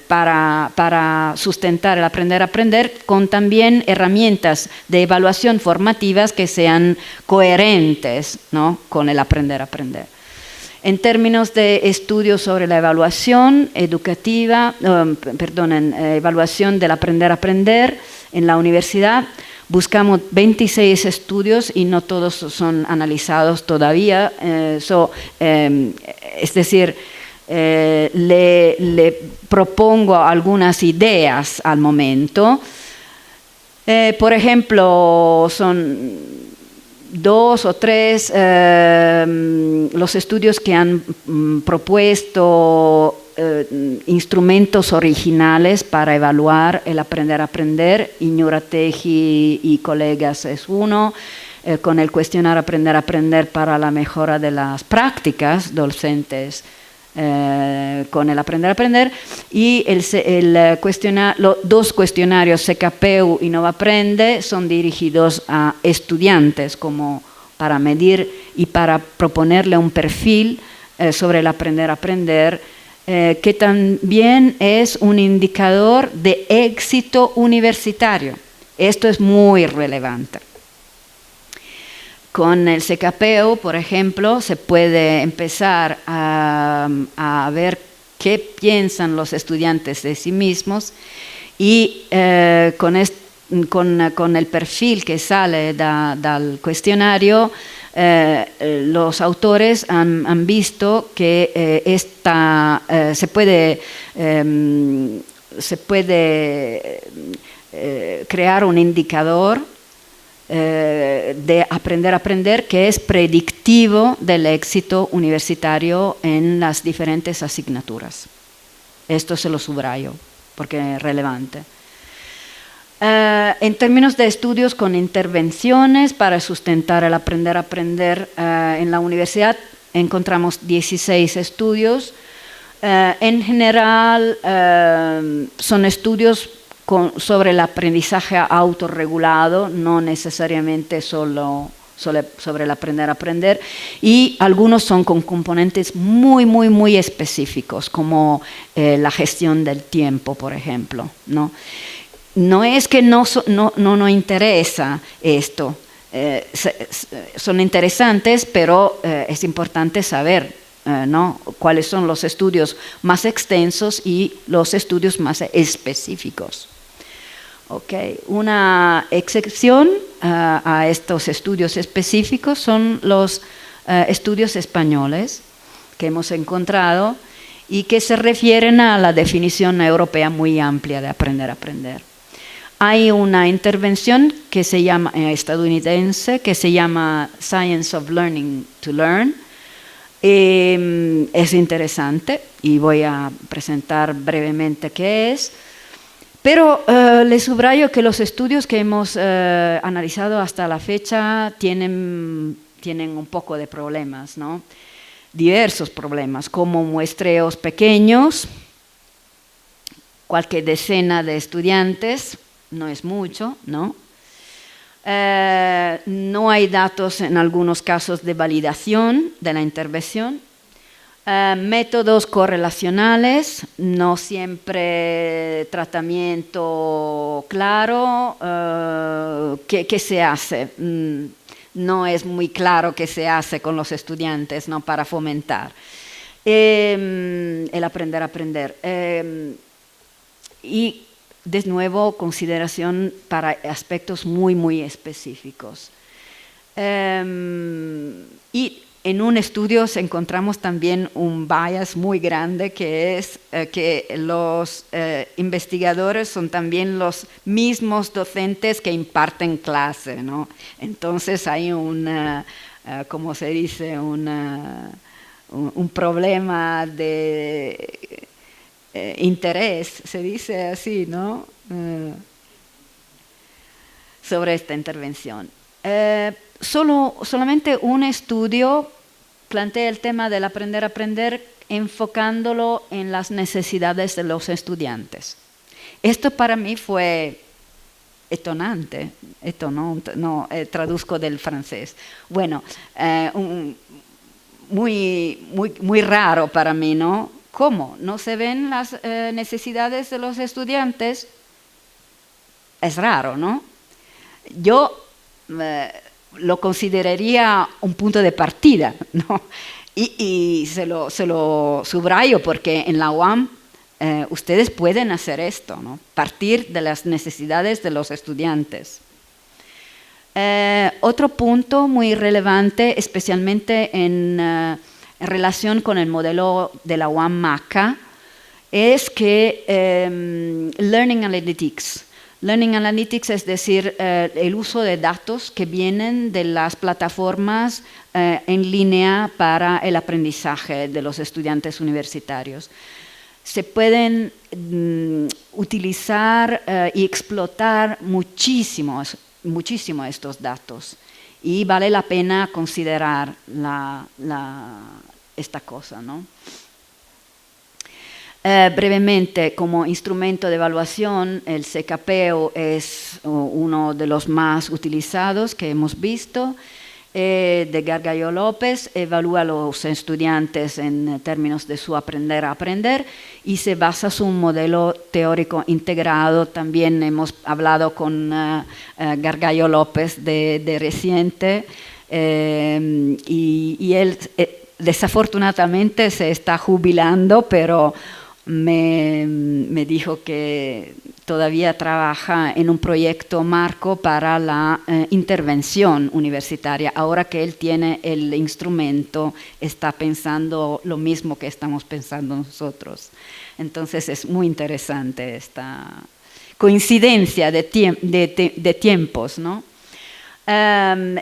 B: para sustentar el aprender a aprender, con también herramientas de evaluación formativas que sean coherentes, ¿no?, con el aprender a aprender. En términos de estudios sobre la evaluación educativa, evaluación del aprender a aprender en la universidad, buscamos 26 estudios y no todos son analizados todavía. Es decir, le propongo algunas ideas al momento. Por ejemplo, son 2 o 3 los estudios que han propuesto instrumentos originales para evaluar el aprender a aprender. Iñurategui y colegas es uno, con el cuestionario aprender a aprender para la mejora de las prácticas docentes con el aprender a aprender, y los 2 cuestionarios SECAPEU y Novaprende son dirigidos a estudiantes, como para medir y para proponerle un perfil sobre el aprender a aprender, que también es un indicador de éxito universitario. Esto es muy relevante. Con el CKPO, por ejemplo, se puede empezar a ver qué piensan los estudiantes de sí mismos y con el perfil que sale del cuestionario, los autores han visto que se puede crear un indicador de aprender que es predictivo del éxito universitario en las diferentes asignaturas. Esto se lo subrayo porque es relevante. En términos de estudios con intervenciones para sustentar el aprender en la universidad, encontramos 16 estudios. En general, son estudios sobre el aprendizaje autorregulado, no necesariamente solo sobre el aprender, y algunos son con componentes muy específicos, como la gestión del tiempo, por ejemplo, ¿no? No es que no interesa esto, son interesantes, pero es importante saber ¿no? cuáles son los estudios más extensos y los estudios más específicos. Okay. Una excepción a estos estudios específicos son los estudios españoles que hemos encontrado y que se refieren a la definición europea muy amplia de aprender. Hay una intervención que se llama, estadounidense que se llama Science of Learning to Learn. Es interesante y voy a presentar brevemente qué es. Pero les subrayo que los estudios que hemos analizado hasta la fecha tienen un poco de problemas, ¿no? Diversos problemas, como muestreos pequeños, cualquier decena de estudiantes, no es mucho, ¿no? No hay datos en algunos casos de validación de la intervención. Métodos correlacionales, no siempre tratamiento claro. ¿Qué se hace? No es muy claro qué se hace con los estudiantes, ¿no? Para fomentar el aprender. Y de nuevo, consideración para aspectos muy específicos. Y en un estudio encontramos también un bias muy grande, que es que los investigadores son también los mismos docentes que imparten clase, ¿no? Entonces hay ¿cómo se dice? Un problema de interés, se dice así, ¿no? Sobre esta intervención. Solamente un estudio plantea el tema del aprender enfocándolo en las necesidades de los estudiantes. Esto para mí fue etonante, traduzco del francés. Bueno, muy raro para mí, ¿no? ¿Cómo? ¿No se ven las necesidades de los estudiantes? Es raro, ¿no? Yo lo consideraría un punto de partida, ¿no? Y se lo subrayo porque en la UAM ustedes pueden hacer esto, ¿no? Partir de las necesidades de los estudiantes. Otro punto muy relevante, especialmente en relación con el modelo de la UAM MACA, es que Learning Analytics, es decir, el uso de datos que vienen de las plataformas en línea para el aprendizaje de los estudiantes universitarios. Se pueden utilizar y explotar muchísimo estos datos y vale la pena considerar esta cosa, ¿no? Brevemente, como instrumento de evaluación, el CKPO es uno de los más utilizados que hemos visto. De Gargallo López evalúa a los estudiantes en términos de su aprender y se basa en un modelo teórico integrado. También hemos hablado con Gargallo López de reciente. y él desafortunadamente se está jubilando, pero me dijo que todavía trabaja en un proyecto marco para la intervención universitaria. Ahora que él tiene el instrumento, está pensando lo mismo que estamos pensando nosotros. Entonces es muy interesante esta coincidencia de tiempos, ¿no?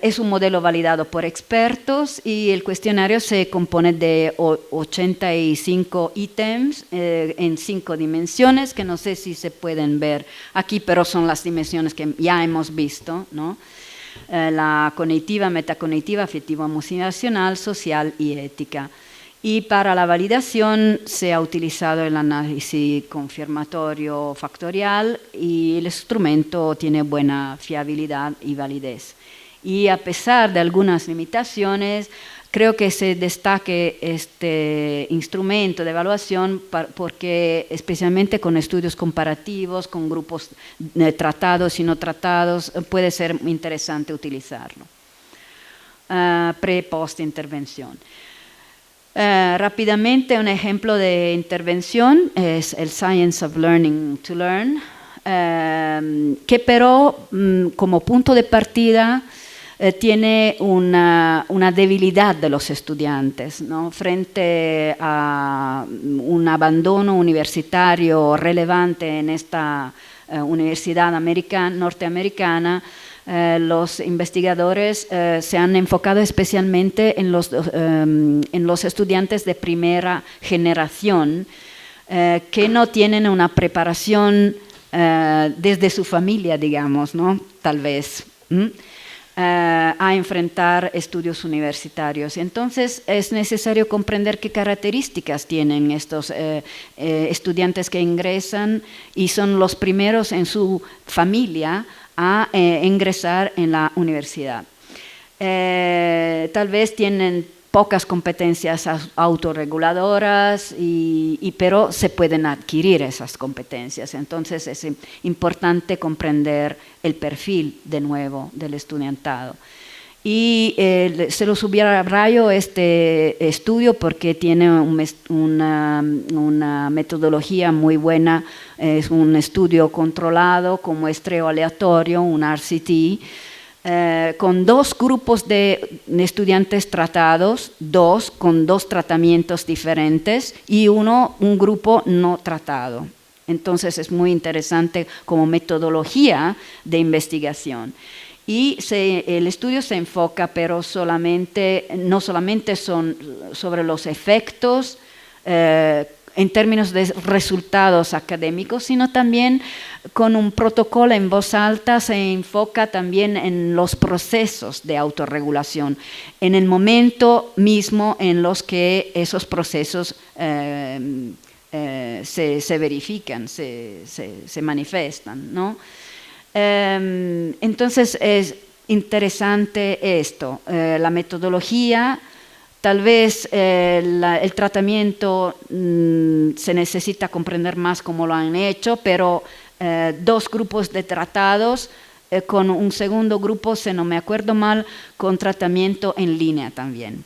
B: Es un modelo validado por expertos y el cuestionario se compone de 85 ítems en 5 dimensiones, que no sé si se pueden ver aquí, pero son las dimensiones que ya hemos visto, ¿no? La cognitiva, metacognitiva, afectivo-emocional, social y ética. Y para la validación se ha utilizado el análisis confirmatorio factorial y el instrumento tiene buena fiabilidad y validez. Y a pesar de algunas limitaciones, creo que se destaque este instrumento de evaluación porque especialmente con estudios comparativos, con grupos tratados y no tratados, puede ser interesante utilizarlo. Pre-post intervención. Rápidamente, un ejemplo de intervención es el Science of Learning to Learn, que pero como punto de partida tiene una debilidad de los estudiantes, ¿no? Frente a un abandono universitario relevante en esta universidad norteamericana. Los investigadores se han enfocado especialmente en los estudiantes de primera generación que no tienen una preparación desde su familia, digamos, ¿no? Tal vez, a enfrentar estudios universitarios. Entonces es necesario comprender qué características tienen estos estudiantes que ingresan y son los primeros en su familia a ingresar en la universidad. Tal vez tienen pocas competencias autorreguladoras, pero se pueden adquirir esas competencias. Entonces es importante comprender el perfil de nuevo del estudiantado. Y se lo subrayo este estudio porque tiene una metodología muy buena. Es un estudio controlado con muestreo aleatorio, un RCT, con 2 grupos de estudiantes tratados, con 2 tratamientos diferentes y un grupo no tratado. Entonces es muy interesante como metodología de investigación. Y el estudio se enfoca, pero no solamente son sobre los efectos en términos de resultados académicos, sino también con un protocolo en voz alta se enfoca también en los procesos de autorregulación, en el momento mismo en los que esos procesos se verifican, se manifiestan, ¿no? Entonces es interesante esto, la metodología, tal vez el tratamiento se necesita comprender más cómo lo han hecho, pero 2 grupos de tratados con un segundo grupo, si no me acuerdo mal, con tratamiento en línea también.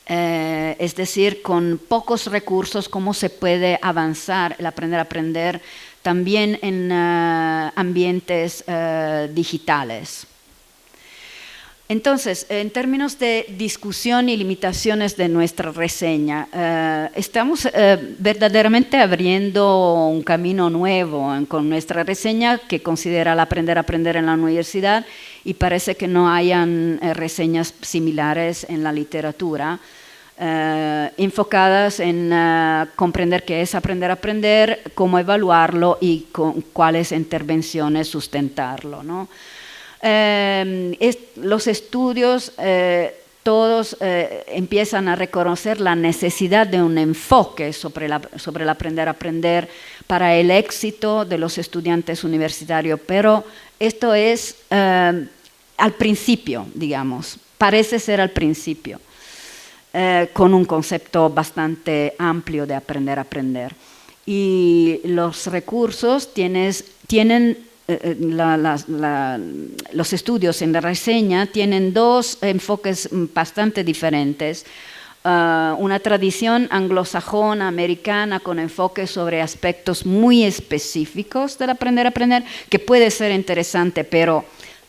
B: Es decir, con pocos recursos, cómo se puede avanzar el aprender a aprender también en ambientes digitales. Entonces, en términos de discusión y limitaciones de nuestra reseña, estamos verdaderamente abriendo un camino nuevo con nuestra reseña que considera el aprender a aprender en la universidad y parece que no hayan reseñas similares en la literatura. Enfocadas en comprender qué es aprender a aprender, cómo evaluarlo y con cuáles intervenciones sustentarlo, ¿no? Los estudios todos empiezan a reconocer la necesidad de un enfoque sobre el aprender a aprender para el éxito de los estudiantes universitarios, pero esto es al principio, digamos, parece ser al principio. Con un concepto bastante amplio de aprender a aprender. Y los recursos tienen los estudios en la reseña tienen dos enfoques bastante diferentes. Una tradición anglosajona, americana, con enfoque sobre aspectos muy específicos del aprender a aprender, que puede ser interesante, pero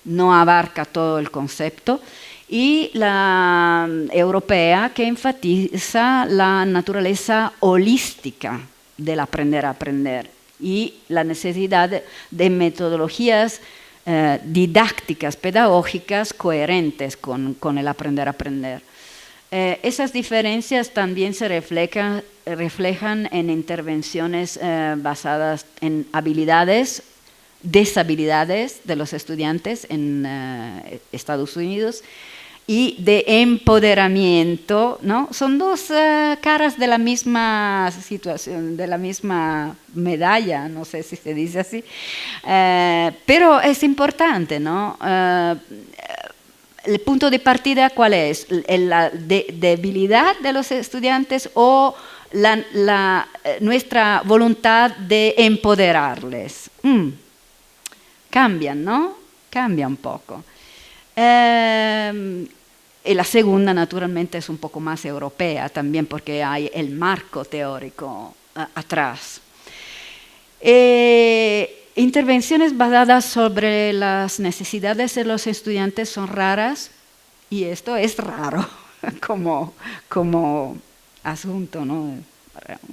B: no abarca todo el concepto. Y la europea, que enfatiza la naturaleza holística del aprender a aprender y la necesidad de metodologías didácticas, pedagógicas, coherentes con el aprender a aprender. Esas diferencias también se reflejan en intervenciones basadas en habilidades, deshabilidades de los estudiantes en Estados Unidos y de empoderamiento, ¿no? Son dos caras de la misma situación, de la misma medalla, no sé si se dice así, pero es importante, ¿no? ¿El punto de partida cuál es? ¿La debilidad de los estudiantes o nuestra voluntad de empoderarles? Cambian, ¿no? Cambia un poco. Y la segunda, naturalmente, es un poco más europea también porque hay el marco teórico atrás. Intervenciones basadas sobre las necesidades de los estudiantes son raras, y esto es raro como asunto, ¿no?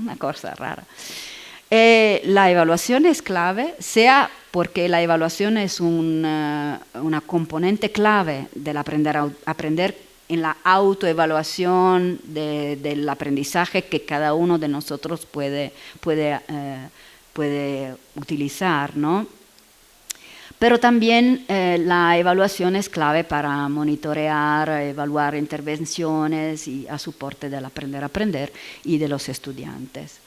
B: Una cosa rara. La evaluación es clave, sea porque la evaluación es una componente clave del aprender a aprender en la autoevaluación del aprendizaje que cada uno de nosotros puede utilizar, ¿no? Pero también la evaluación es clave para monitorear, evaluar intervenciones y a soporte del aprender a aprender y de los estudiantes.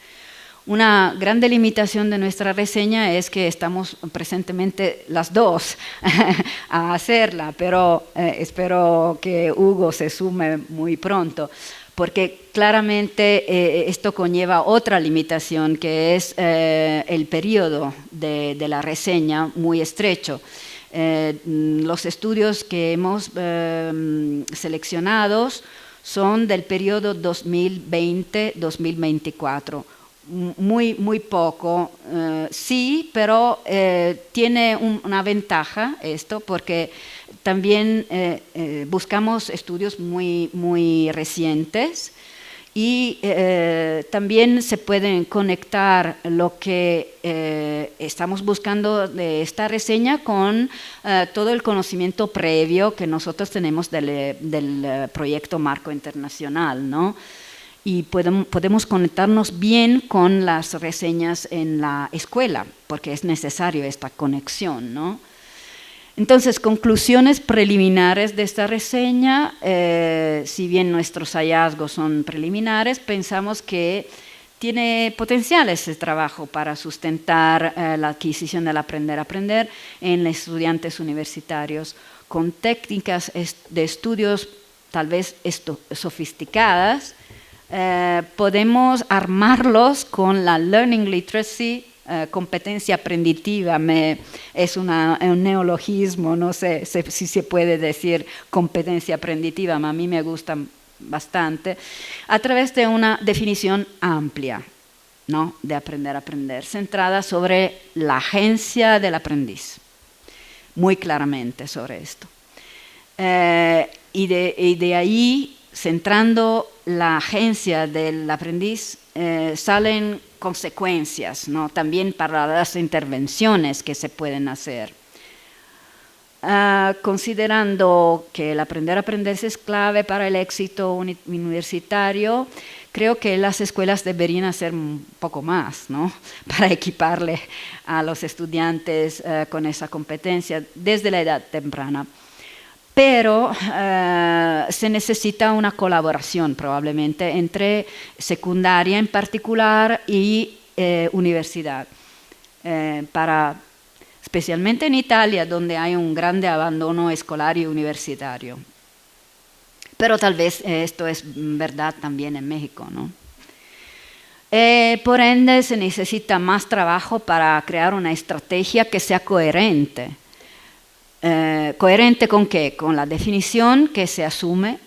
B: Una gran delimitación de nuestra reseña es que estamos presentemente las dos a hacerla, pero espero que Hugo se sume muy pronto, porque claramente esto conlleva otra limitación, que es el periodo de la reseña muy estrecho. Los estudios que hemos seleccionado son del periodo 2020-2024. Muy poco, sí, pero tiene una ventaja esto, porque también buscamos estudios muy recientes y también se pueden conectar lo que estamos buscando de esta reseña con todo el conocimiento previo que nosotros tenemos del proyecto Marco Internacional, ¿no? Y podemos conectarnos bien con las reseñas en la escuela, porque es necesario esta conexión, ¿no? Entonces, conclusiones preliminares de esta reseña, si bien nuestros hallazgos son preliminares, pensamos que tiene potencial ese trabajo para sustentar la adquisición del aprender a aprender en estudiantes universitarios, con técnicas de estudios tal vez sofisticadas. Podemos armarlos con la Learning Literacy, competencia aprenditiva, es un neologismo, no sé si se puede decir competencia aprenditiva, a mí me gusta bastante, a través de una definición amplia, ¿no?, de aprender a aprender, centrada sobre la agencia del aprendiz, muy claramente sobre esto. Y de ahí, centrando la agencia del aprendiz, salen consecuencias, ¿no?, también para las intervenciones que se pueden hacer. Considerando que el aprender a aprender es clave para el éxito universitario, creo que las escuelas deberían hacer un poco más, ¿no?, para equiparle a los estudiantes con esa competencia desde la edad temprana. Pero se necesita una colaboración probablemente entre secundaria en particular y universidad, especialmente en Italia, donde hay un grande abandono escolar y universitario. Pero tal vez esto es verdad también en México, ¿no? Por ende, se necesita más trabajo para crear una estrategia que sea coherente. ¿Coherente con qué? Con la definición que se asume,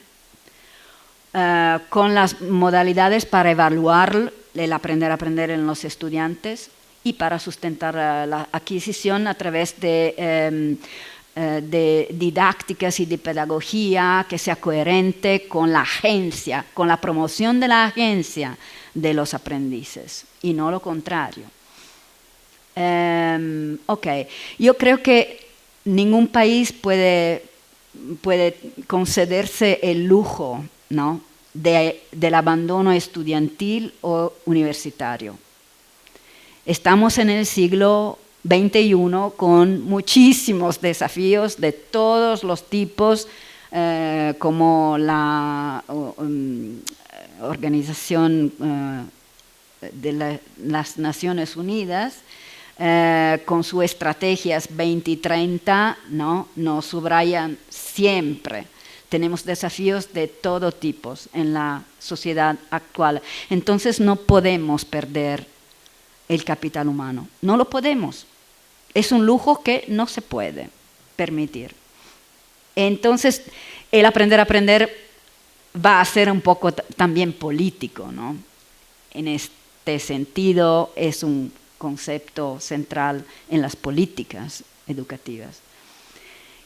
B: con las modalidades para evaluar el aprender a aprender en los estudiantes y para sustentar la adquisición a través de didácticas y de pedagogía que sea coherente con la agencia, con la promoción de la agencia de los aprendices y no lo contrario. Ok, yo creo que ningún país puede concederse el lujo, ¿no?, del abandono estudiantil o universitario. Estamos en el siglo XXI con muchísimos desafíos de todos los tipos, como la Organización de las Naciones Unidas, con sus estrategias 2030, ¿no?, nos subrayan siempre. Tenemos desafíos de todo tipo en la sociedad actual. Entonces no podemos perder el capital humano. No lo podemos. Es un lujo que no se puede permitir. Entonces, el aprender a aprender va a ser un poco también político, ¿no? En este sentido, es un concepto central en las políticas educativas.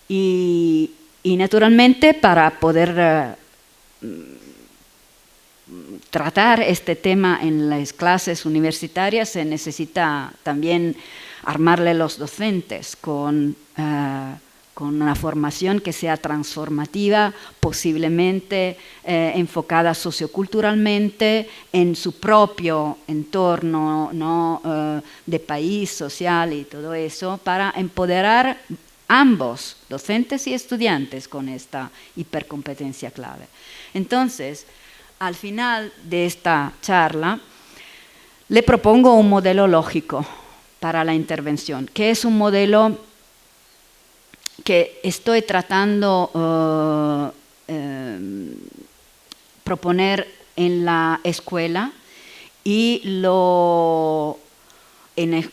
B: Y naturalmente, para poder tratar este tema en las clases universitarias, se necesita también armarle los docentes con una formación que sea transformativa, posiblemente enfocada socioculturalmente en su propio entorno, ¿no?, de país, social y todo eso, para empoderar ambos, docentes y estudiantes, con esta hipercompetencia clave. Entonces, al final de esta charla, le propongo un modelo lógico para la intervención, que es un modelo que estoy tratando proponer en la escuela y en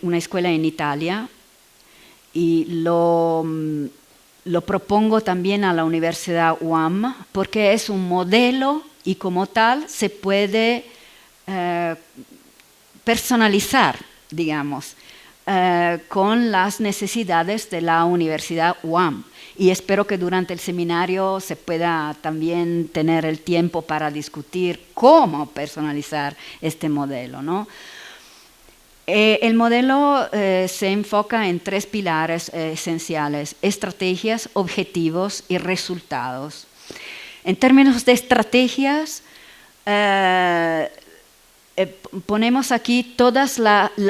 B: una escuela en Italia, y lo propongo también a la Universidad UAM, porque es un modelo y como tal se puede personalizar, digamos, con las necesidades de la Universidad UAM. Y espero que durante el seminario se pueda también tener el tiempo para discutir cómo personalizar este modelo, ¿no? El modelo se enfoca en 3 pilares esenciales: estrategias, objetivos y resultados. En términos de estrategias, ponemos aquí todas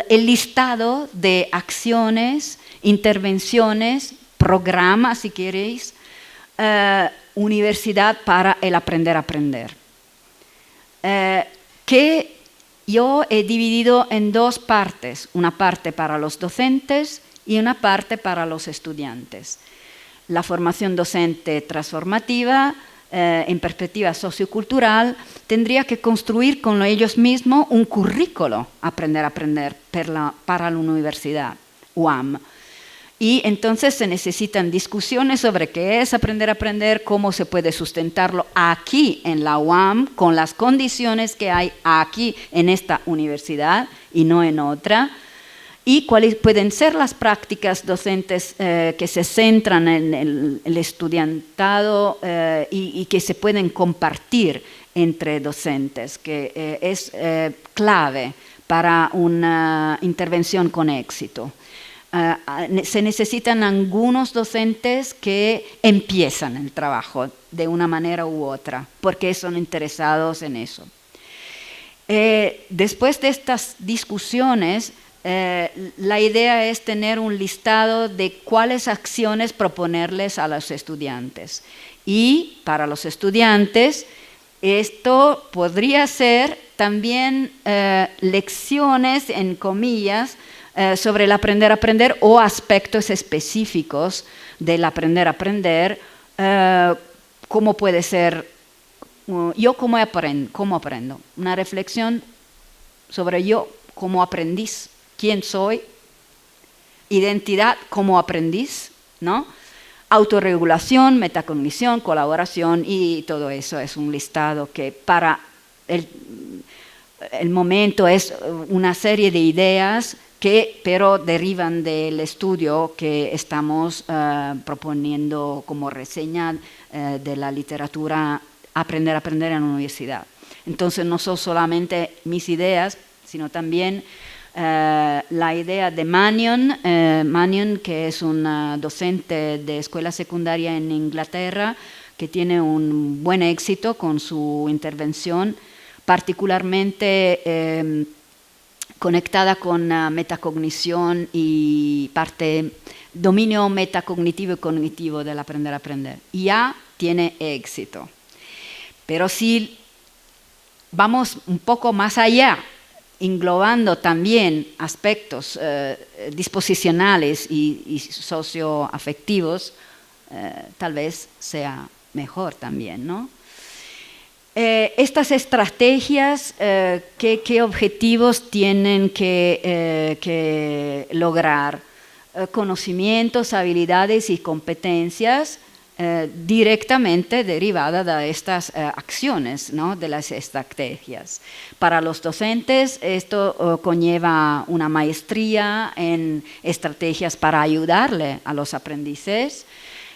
B: el listado de acciones, intervenciones, programas, si queréis, universidad para el aprender a aprender, que yo he dividido en 2 partes, una parte para los docentes y una parte para los estudiantes. La formación docente transformativa, en perspectiva sociocultural, tendría que construir con ellos mismos un currículo aprender a aprender para la universidad UAM. Y entonces se necesitan discusiones sobre qué es aprender a aprender, cómo se puede sustentarlo aquí en la UAM, con las condiciones que hay aquí en esta universidad y no en otra, y cuáles pueden ser las prácticas docentes que se centran en el estudiantado y que se pueden compartir entre docentes, que es clave para una intervención con éxito. Se necesitan algunos docentes que empiezan el trabajo de una manera u otra, porque son interesados en eso. Después de estas discusiones, la idea es tener un listado de cuáles acciones proponerles a los estudiantes. Y para los estudiantes, esto podría ser también lecciones, en comillas, sobre el aprender a aprender o aspectos específicos del aprender a aprender, como puede ser, yo cómo aprendo, una reflexión sobre yo como aprendiz, quién soy, identidad como aprendiz, ¿no? Autorregulación, metacognición, colaboración y todo eso es un listado que para el momento es una serie de ideas que pero derivan del estudio que estamos proponiendo como reseña de la literatura Aprender a aprender en la universidad. Entonces no son solamente mis ideas, sino también la idea de Mannion, que es una docente de escuela secundaria en Inglaterra, que tiene un buen éxito con su intervención, particularmente conectada con metacognición y dominio metacognitivo y cognitivo del aprender a aprender. Ya tiene éxito. Pero si vamos un poco más allá, englobando también aspectos disposicionales y socioafectivos, tal vez sea mejor también, ¿no? Estas estrategias, ¿qué objetivos tienen que lograr? Conocimientos, habilidades y competencias directamente derivadas de estas acciones, ¿no? De las estrategias. Para los docentes esto conlleva una maestría en estrategias para ayudarle a los aprendices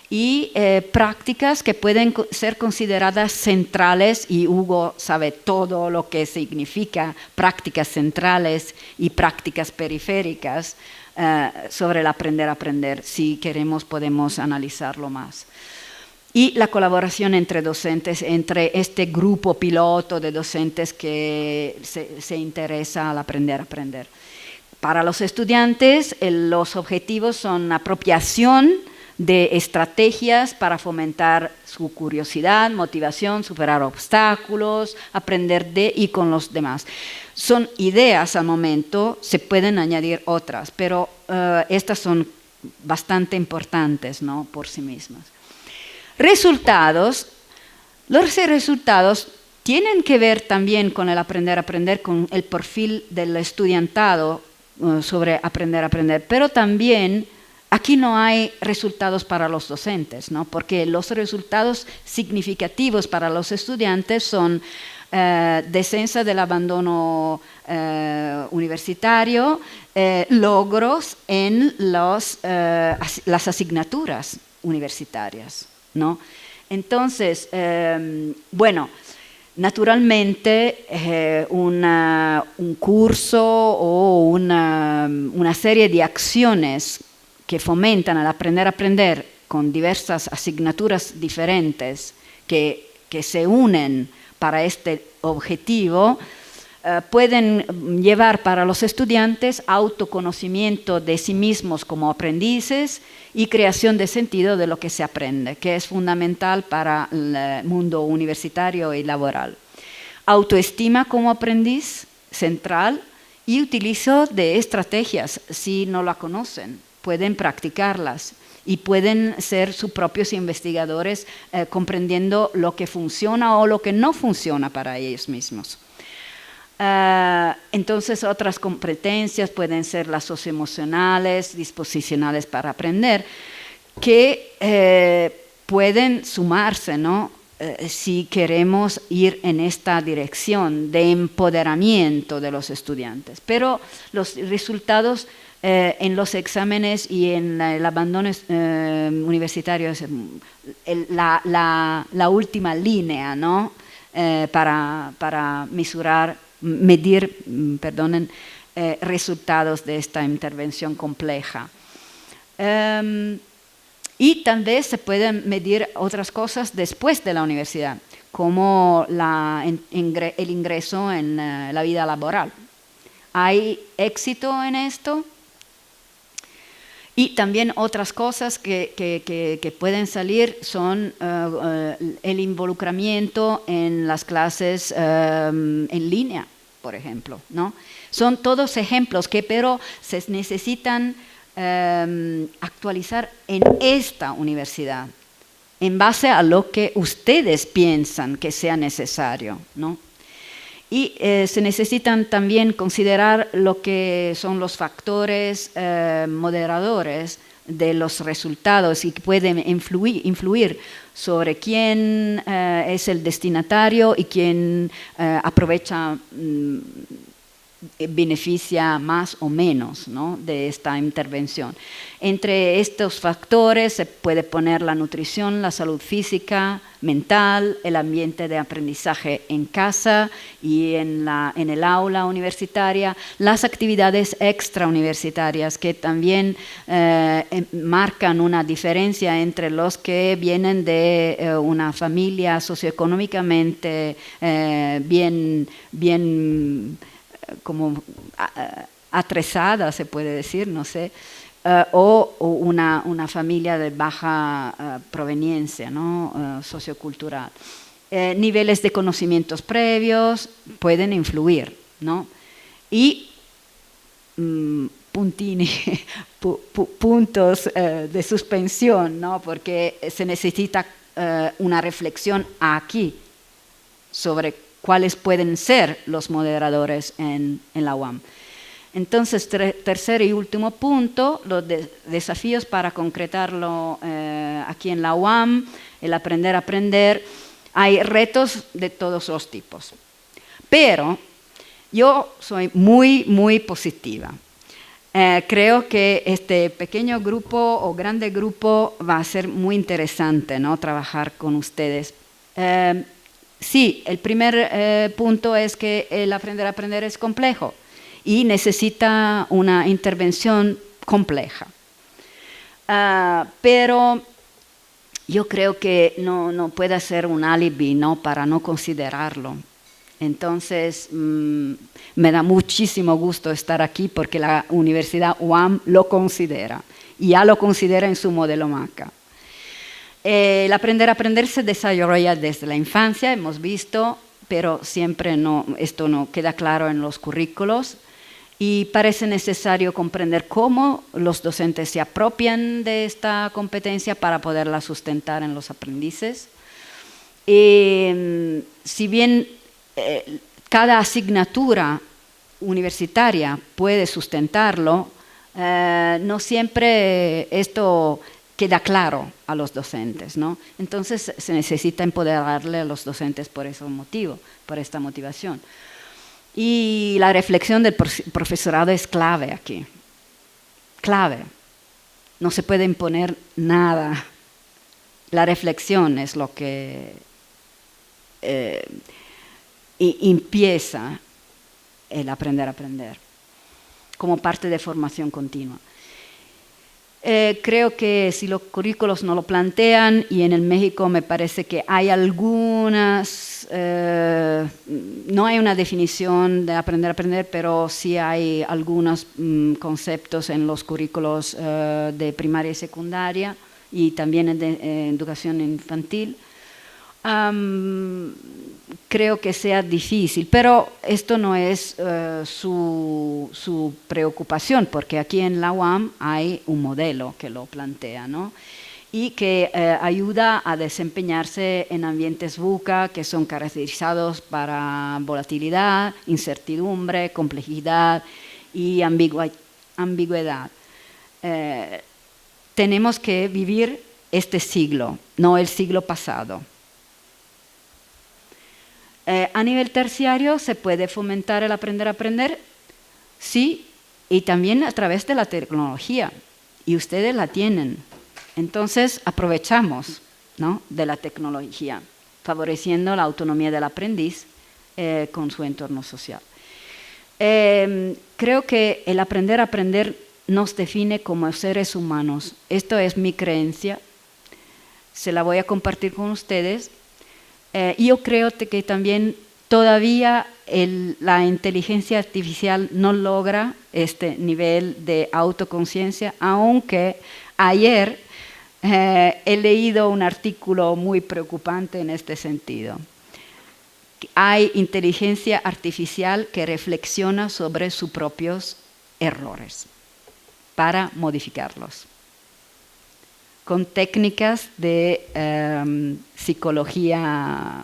B: y prácticas que pueden ser consideradas centrales, y Hugo sabe todo lo que significa prácticas centrales y prácticas periféricas sobre el aprender a aprender. Si queremos podemos analizarlo más. Y la colaboración entre docentes, entre este grupo piloto de docentes que se interesa al aprender a aprender. Para los estudiantes, los objetivos son apropiación de estrategias para fomentar su curiosidad, motivación, superar obstáculos, aprender de y con los demás. Son ideas al momento, se pueden añadir otras, pero estas son bastante importantes, ¿no? Por sí mismas. Resultados. Los resultados tienen que ver también con el aprender a aprender, con el perfil del estudiantado sobre aprender a aprender, pero también aquí no hay resultados para los docentes, ¿no? Porque los resultados significativos para los estudiantes son descenso del abandono universitario, logros en las asignaturas universitarias, ¿no? Entonces, bueno, naturalmente un curso o una serie de acciones que fomentan el aprender a aprender con diversas asignaturas diferentes que se unen para este objetivo, pueden llevar para los estudiantes autoconocimiento de sí mismos como aprendices y creación de sentido de lo que se aprende, que es fundamental para el mundo universitario y laboral. Autoestima como aprendiz, central, y utilizo de estrategias, si no la conocen, pueden practicarlas y pueden ser sus propios investigadores comprendiendo lo que funciona o lo que no funciona para ellos mismos. Entonces otras competencias pueden ser las socioemocionales, disposicionales para aprender, que pueden sumarse, ¿no? Si queremos ir en esta dirección de empoderamiento de los estudiantes. Pero los resultados en los exámenes y en el abandono universitario es la última línea, ¿no? Para medir resultados de esta intervención compleja. Y también se pueden medir otras cosas después de la universidad, como el ingreso en la vida laboral. ¿Hay éxito en esto? Y también otras cosas que pueden salir son el involucramiento en las clases en línea, por ejemplo, ¿no? Son todos ejemplos que pero se necesitan actualizar en esta universidad, en base a lo que ustedes piensan que sea necesario, ¿no? Y se necesitan también considerar lo que son los factores moderadores de los resultados y que pueden influir sobre quién es el destinatario y quién aprovecha, beneficia más o menos, ¿no?, de esta intervención. Entre estos factores se puede poner la nutrición, la salud física, mental, el ambiente de aprendizaje en casa y en el aula universitaria, las actividades extrauniversitarias que también marcan una diferencia entre los que vienen de una familia socioeconómicamente bien como atrasada, se puede decir, no sé, o una familia de baja proveniencia, ¿no?, sociocultural. Niveles de conocimientos previos pueden influir, ¿no? Y puntos de suspensión, ¿no?, porque se necesita una reflexión aquí sobre cuáles pueden ser los moderadores en la UAM. Entonces, tercer y último punto, los desafíos para concretarlo aquí en la UAM, el aprender a aprender. Hay retos de todos los tipos, pero yo soy muy, muy positiva. Creo que este pequeño grupo o grande grupo va a ser muy interesante, ¿no?, trabajar con ustedes. Sí, el primer punto es que el aprender a aprender es complejo y necesita una intervención compleja. Pero yo creo que no puede ser un alibi, ¿no?, para no considerarlo. Entonces, me da muchísimo gusto estar aquí porque la Universidad UAM lo considera y ya lo considera en su modelo MACA. El aprender a aprender se desarrolla desde la infancia, hemos visto, pero siempre esto no queda claro en los currículos y parece necesario comprender cómo los docentes se apropian de esta competencia para poderla sustentar en los aprendices. Si bien cada asignatura universitaria puede sustentarlo, no siempre esto queda claro a los docentes, ¿no? Entonces se necesita empoderarle a los docentes por ese motivo, por esta motivación. Y la reflexión del profesorado es clave aquí, clave. No se puede imponer nada. La reflexión es lo que empieza el aprender a aprender como parte de formación continua. Creo que si los currículos no lo plantean, y en el México me parece que hay algunas, no hay una definición de aprender a aprender, pero sí hay algunos conceptos en los currículos de primaria y secundaria y también en educación infantil. Creo que sea difícil, pero esto no es su preocupación, porque aquí en la UAM hay un modelo que lo plantea, ¿no?, y que ayuda a desempeñarse en ambientes VUCA que son caracterizados para volatilidad, incertidumbre, complejidad y ambigüedad. Tenemos que vivir este siglo, no el siglo pasado. A nivel terciario se puede fomentar el aprender a aprender, sí, y también a través de la tecnología, y ustedes la tienen. Entonces aprovechamos, ¿no?, de la tecnología, favoreciendo la autonomía del aprendiz con su entorno social. Creo que el aprender a aprender nos define como seres humanos. Esto es mi creencia, se la voy a compartir con ustedes. Yo creo que también todavía la inteligencia artificial no logra este nivel de autoconciencia, aunque ayer he leído un artículo muy preocupante en este sentido. Hay inteligencia artificial que reflexiona sobre sus propios errores para modificarlos, con técnicas de psicología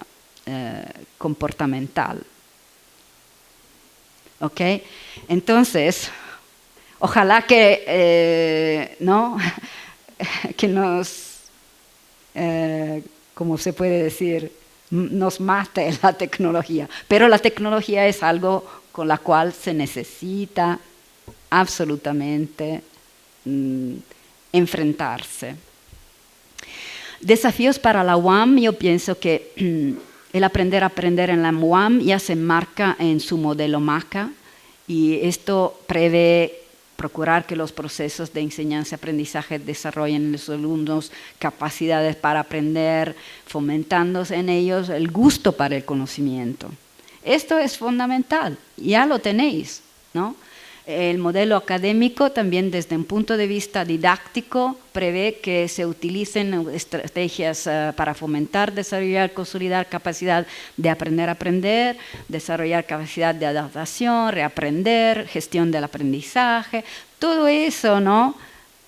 B: comportamental. ¿ok? Entonces, ojalá que, ¿no? que nos, ¿cómo se puede decir? Nos mate la tecnología. Pero la tecnología es algo con la cual se necesita absolutamente enfrentarse. Desafíos para la UAM, yo pienso que el aprender a aprender en la UAM ya se enmarca en su modelo MACA y esto prevé procurar que los procesos de enseñanza-aprendizaje desarrollen en los alumnos capacidades para aprender, fomentándose en ellos el gusto para el conocimiento. Esto es fundamental, ya lo tenéis, ¿no? El modelo académico también desde un punto de vista didáctico prevé que se utilicen estrategias para fomentar, desarrollar, consolidar capacidad de aprender a aprender, desarrollar capacidad de adaptación, reaprender, gestión del aprendizaje, todo eso, ¿no?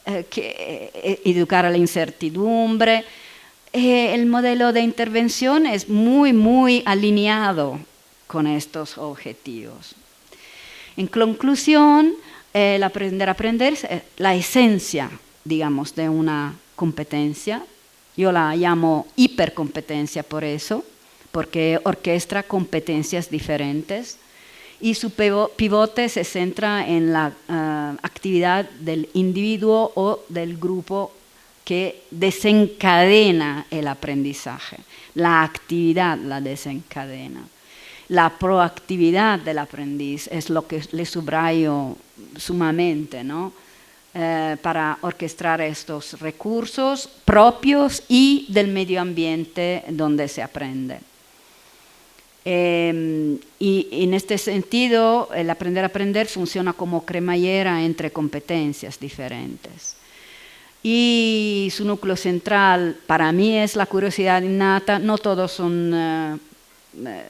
B: Educar a la incertidumbre. El modelo de intervención es muy, muy alineado con estos objetivos. En conclusión, el aprender a aprender es la esencia, digamos, de una competencia. Yo la llamo hipercompetencia por eso, porque orquestra competencias diferentes y su pivote se centra en la actividad del individuo o del grupo que desencadena el aprendizaje. La actividad la desencadena. La proactividad del aprendiz es lo que le subrayo sumamente, ¿no? Para orquestar estos recursos propios y del medio ambiente donde se aprende. Y en este sentido, el aprender a aprender funciona como cremallera entre competencias diferentes. Y su núcleo central para mí es la curiosidad innata. No todos son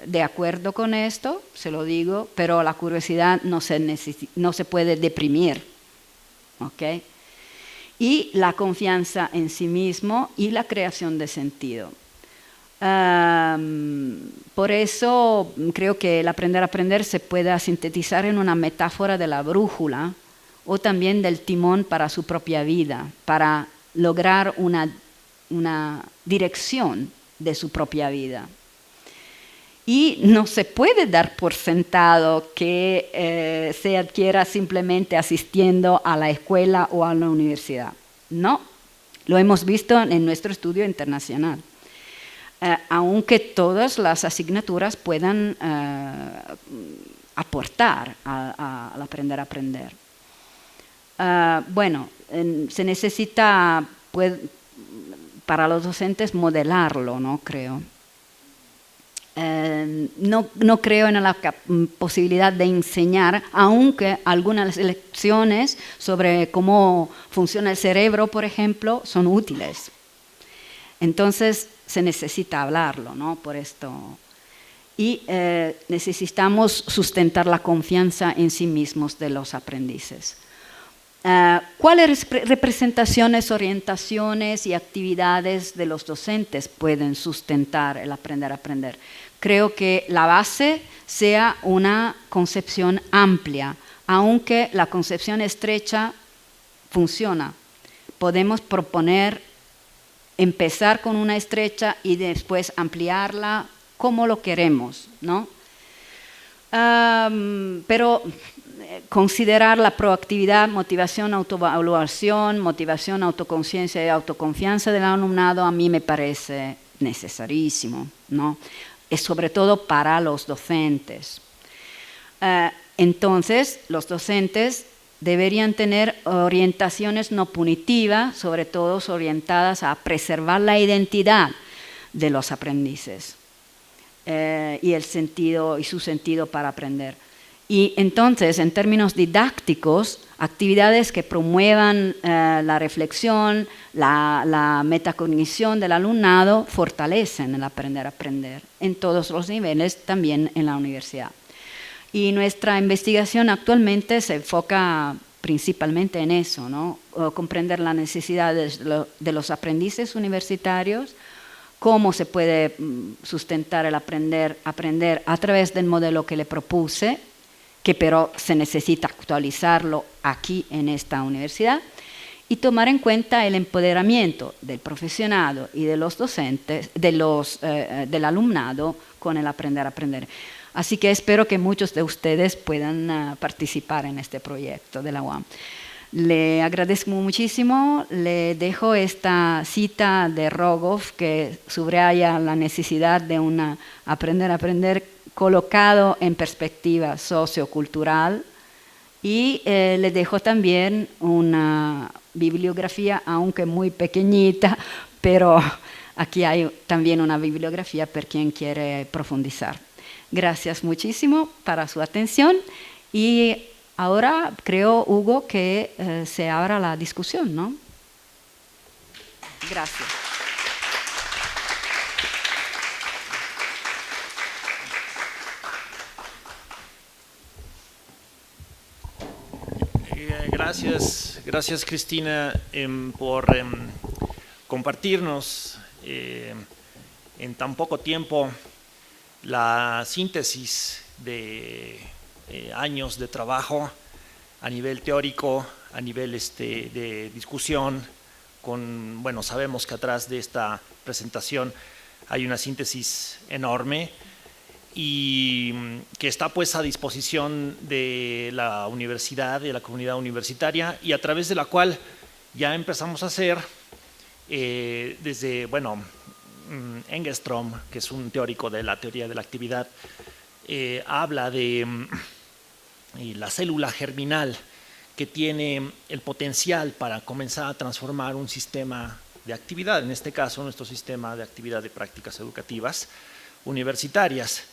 B: de acuerdo con esto, se lo digo, pero la curiosidad no se puede deprimir, ¿ok? Y la confianza en sí mismo y la creación de sentido. Por eso creo que el aprender a aprender se puede sintetizar en una metáfora de la brújula o también del timón para su propia vida, para lograr una dirección de su propia vida. Y no se puede dar por sentado que se adquiera simplemente asistiendo a la escuela o a la universidad. No, lo hemos visto en nuestro estudio internacional. Aunque todas las asignaturas puedan aportar al aprender a aprender. Bueno, se necesita para los docentes modelarlo, ¿no? Creo. No creo en la posibilidad de enseñar, aunque algunas lecciones sobre cómo funciona el cerebro, por ejemplo, son útiles. Entonces se necesita hablarlo, ¿no? Por esto. Y necesitamos sustentar la confianza en sí mismos de los aprendices. ¿Cuáles representaciones, orientaciones y actividades de los docentes pueden sustentar el aprender a aprender? Creo que la base sea una concepción amplia, aunque la concepción estrecha funciona. Podemos proponer empezar con una estrecha y después ampliarla como lo queremos, ¿no? Pero considerar la proactividad, motivación, autoevaluación, motivación, autoconciencia y autoconfianza del alumnado a mí me parece necesarísimo, ¿no? Es sobre todo para los docentes. Entonces, los docentes deberían tener orientaciones no punitivas, sobre todo orientadas a preservar la identidad de los aprendices y el sentido y su sentido para aprender. Y entonces, en términos didácticos, actividades que promuevan la reflexión, la metacognición del alumnado, fortalecen el aprender a aprender en todos los niveles, también en la universidad. Y nuestra investigación actualmente se enfoca principalmente en eso, ¿no? Comprender las necesidades de los aprendices universitarios, cómo se puede sustentar el aprender a través del modelo que le propuse, que pero se necesita actualizarlo aquí en esta universidad, y tomar en cuenta el empoderamiento del profesionado y de los docentes, del alumnado con el aprender a aprender. Así que espero que muchos de ustedes puedan participar en este proyecto de la UAM. Le agradezco muchísimo, le dejo esta cita de Rogoff que subraya la necesidad de un aprender a aprender colocado en perspectiva sociocultural, y le dejo también una bibliografía, aunque muy pequeñita, pero aquí hay también una bibliografía para quien quiere profundizar. Gracias muchísimo para su atención, y ahora creo, Hugo, que se abra la discusión, ¿no? Gracias.
A: Gracias Cristina por compartirnos en tan poco tiempo la síntesis de años de trabajo a nivel teórico, a nivel de discusión. Bueno, sabemos que atrás de esta presentación hay una síntesis enorme y que está pues a disposición de la universidad, de la comunidad universitaria, y a través de la cual ya empezamos a hacer desde, bueno, Engström, que es un teórico de la teoría de la actividad, habla de la célula germinal que tiene el potencial para comenzar a transformar un sistema de actividad, en este caso nuestro sistema de actividad de prácticas educativas universitarias,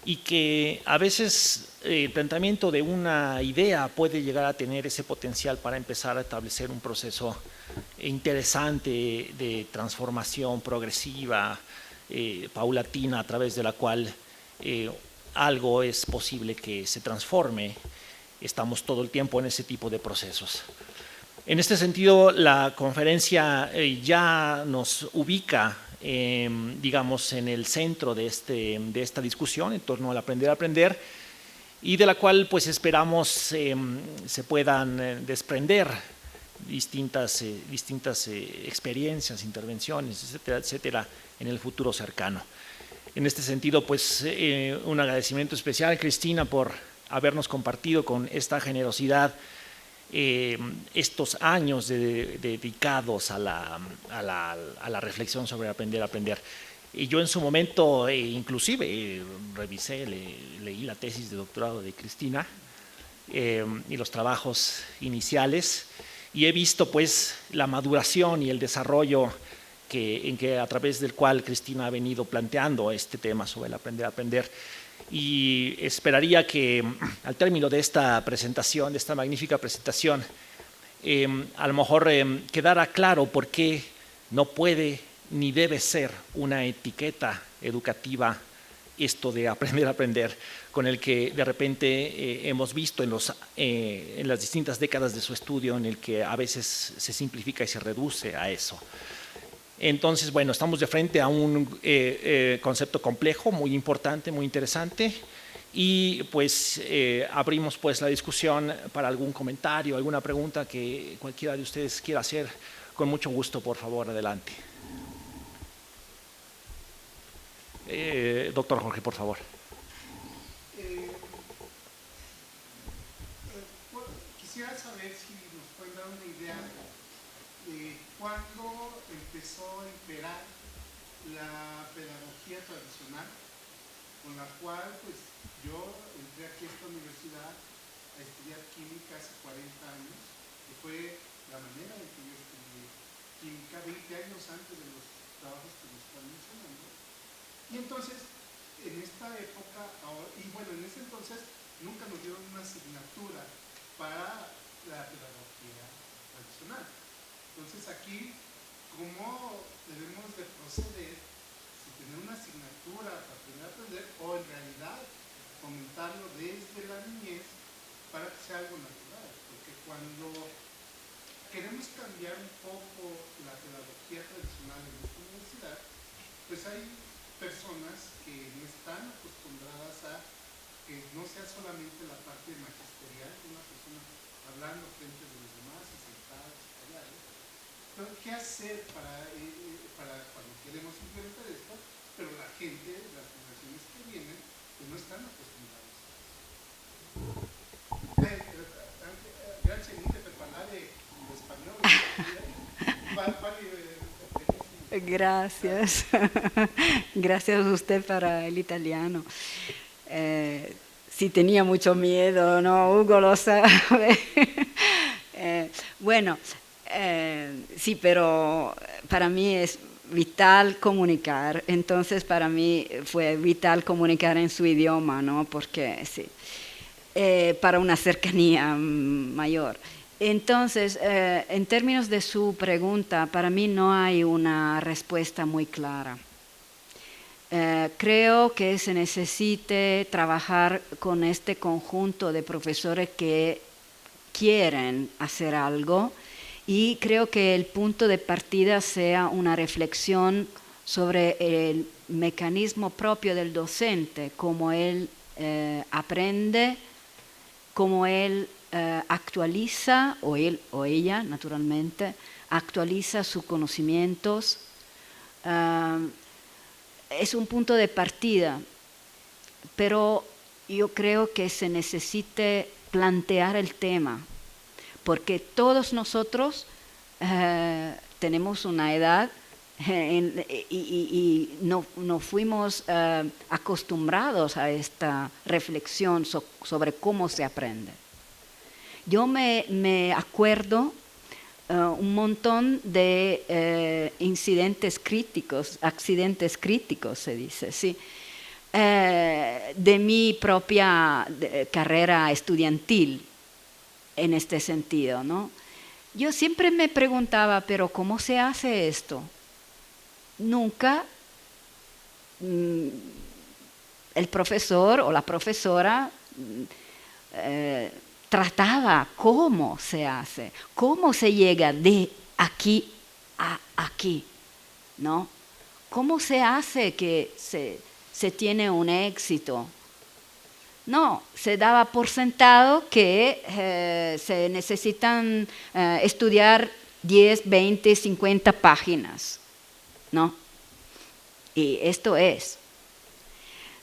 A: y que a veces el planteamiento de una idea puede llegar a tener ese potencial para empezar a establecer un proceso interesante de transformación progresiva, paulatina, a través de la cual algo es posible que se transforme. Estamos todo el tiempo en ese tipo de procesos. En este sentido, la conferencia ya nos ubica, digamos, en el centro de esta discusión en torno al aprender a aprender, y de la cual pues esperamos se puedan desprender distintas experiencias, intervenciones, etcétera, etcétera, en el futuro cercano. En este sentido, pues un agradecimiento especial, Cristina, por habernos compartido con esta generosidad estos años dedicados a la reflexión sobre aprender a aprender. Y yo en su momento inclusive revisé, leí la tesis de doctorado de Cristina y los trabajos iniciales, y he visto pues la maduración y el desarrollo a través del cual Cristina ha venido planteando este tema sobre el aprender a aprender. Y esperaría que al término de esta presentación, de esta magnífica presentación, a lo mejor quedara claro por qué no puede ni debe ser una etiqueta educativa esto de aprender a aprender, con el que de repente hemos visto en las distintas décadas de su estudio, en el que a veces se simplifica y se reduce a eso. Entonces, bueno, estamos de frente a un concepto complejo, muy importante, muy interesante, y pues abrimos pues la discusión para algún comentario, alguna pregunta que cualquiera de ustedes quiera hacer. Con mucho gusto, por favor, adelante. Doctor Jorge, por favor.
C: Quisiera saber si nos pueden dar una idea de cuándo empezó a imperar la pedagogía tradicional, con la cual pues yo entré aquí a esta universidad a estudiar química hace 40 años, que fue la manera en que yo estudié química 20 años antes de los trabajos que nos están mencionando. Y entonces, en esta época, y bueno, en ese entonces nunca nos dieron una asignatura para la pedagogía tradicional. Entonces aquí, ¿cómo debemos de proceder? Si tener una asignatura para aprender a aprender, o en realidad fomentarlo desde la niñez para que sea algo natural. Porque cuando queremos cambiar un poco la pedagogía tradicional en esta universidad, pues hay personas que no están acostumbradas a que no sea solamente la parte magisterial, una persona hablando frente de los demás y sentados y callados. Pero ¿qué hacer para cuando queremos implementar esto? Pero la gente, las generaciones que vienen, que no están acostumbrados a eso. Grazie mille per parlare in spagnolo.
B: Gracias. Gracias a usted para el italiano. Sí tenía mucho miedo, ¿no? Hugo lo sabe. Bueno, sí, pero para mí es vital comunicar. Entonces para mí fue vital comunicar en su idioma, ¿no? Porque sí, para una cercanía mayor. Entonces, en términos de su pregunta, para mí no hay una respuesta muy clara. Creo que se necesite trabajar con este conjunto de profesores que quieren hacer algo y creo que el punto de partida sea una reflexión sobre el mecanismo propio del docente, cómo él aprende, cómo él actualiza, o él o ella naturalmente, actualiza sus conocimientos. Es un punto de partida, pero yo creo que se necesite plantear el tema, porque todos nosotros tenemos una edad y no fuimos acostumbrados a esta reflexión sobre cómo se aprende. Yo me acuerdo un montón de accidentes críticos se dice, sí, de mi propia carrera estudiantil en este sentido, ¿no? Yo siempre me preguntaba, pero ¿cómo se hace esto? Nunca el profesor o la profesora trataba cómo se hace, cómo se llega de aquí a aquí, ¿no? ¿Cómo se hace que se tiene un éxito? No, se daba por sentado que se necesitan estudiar 10, 20, 50 páginas, ¿no? Y esto es.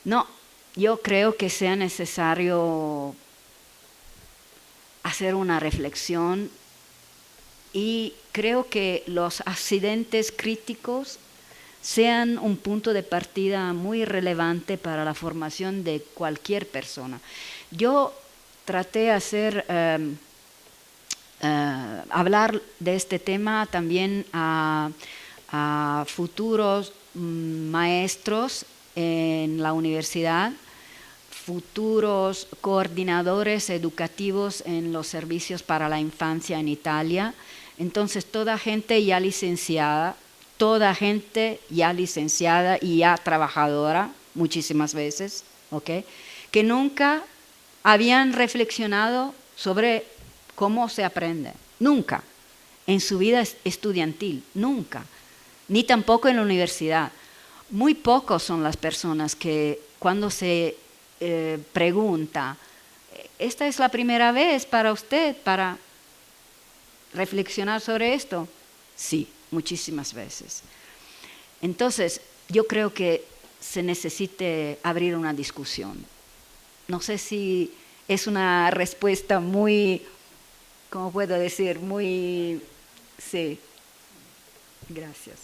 B: No, yo creo que sea necesario hacer una reflexión y creo que los accidentes críticos sean un punto de partida muy relevante para la formación de cualquier persona. Yo traté de hablar de este tema también a futuros maestros en la universidad, futuros coordinadores educativos en los servicios para la infancia en Italia. Entonces, toda gente ya licenciada y ya trabajadora muchísimas veces, ¿okay? Que nunca habían reflexionado sobre cómo se aprende, nunca, en su vida estudiantil, nunca, ni tampoco en la universidad. Muy pocos son las personas que cuando se pregunta, ¿esta es la primera vez para usted para reflexionar sobre esto? Sí, muchísimas veces. Entonces, yo creo que se necesite abrir una discusión. No sé si es una respuesta muy, ¿cómo puedo decir? Muy, sí. Gracias.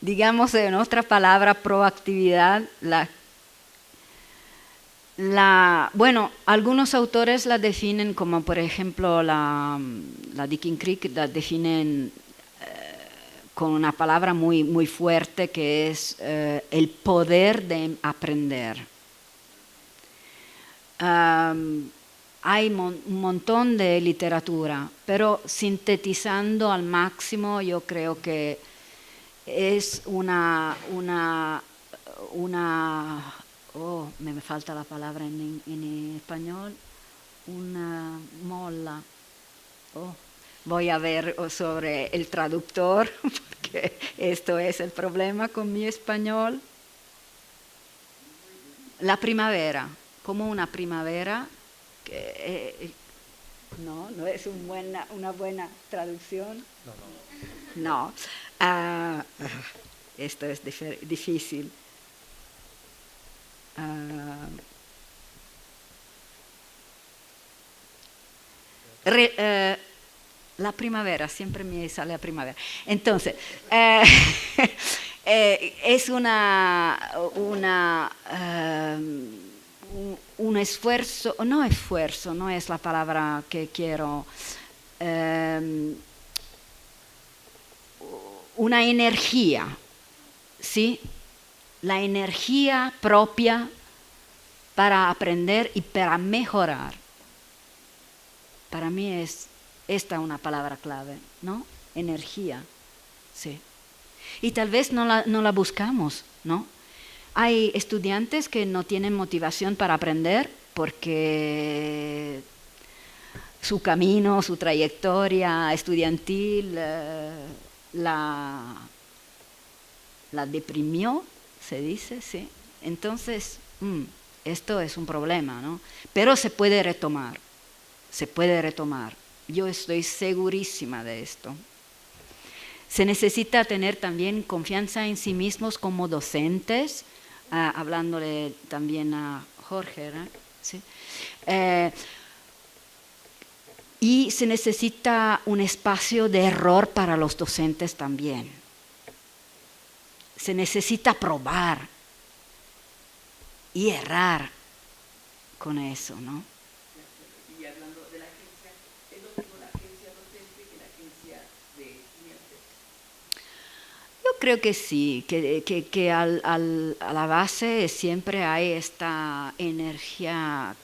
B: Digamos en otra palabra, proactividad. Bueno, algunos autores la definen como, por ejemplo, la Deakin Creek la definen con una palabra muy, muy fuerte que es el poder de aprender. Hay un montón de literatura, pero sintetizando al máximo yo creo que es me falta la palabra en español, una molla, Oh, voy a ver sobre el traductor, porque esto es el problema con mi español. La primavera, como una primavera, que, no es una buena traducción. No. Esto es difícil. La primavera, siempre me sale la primavera. Entonces, es un esfuerzo, no es la palabra que quiero, una energía, ¿sí? La energía propia para aprender y para mejorar. Para mí es esta una palabra clave, ¿no? Energía, sí. Y tal vez no la buscamos, ¿no? Hay estudiantes que no tienen motivación para aprender porque su camino, su trayectoria estudiantil la deprimió, se dice, sí. Entonces, esto es un problema, ¿no? Pero se puede retomar. Yo estoy segurísima de esto. Se necesita tener también confianza en sí mismos como docentes, hablándole también a Jorge, ¿no? ¿Sí? Y se necesita un espacio de error para los docentes también. Se necesita probar y errar con eso, ¿no?
D: Y hablando de la agencia, ¿es lo mismo la agencia docente que la agencia de estudiantes?
B: Yo creo que sí, que a la base siempre hay esta energía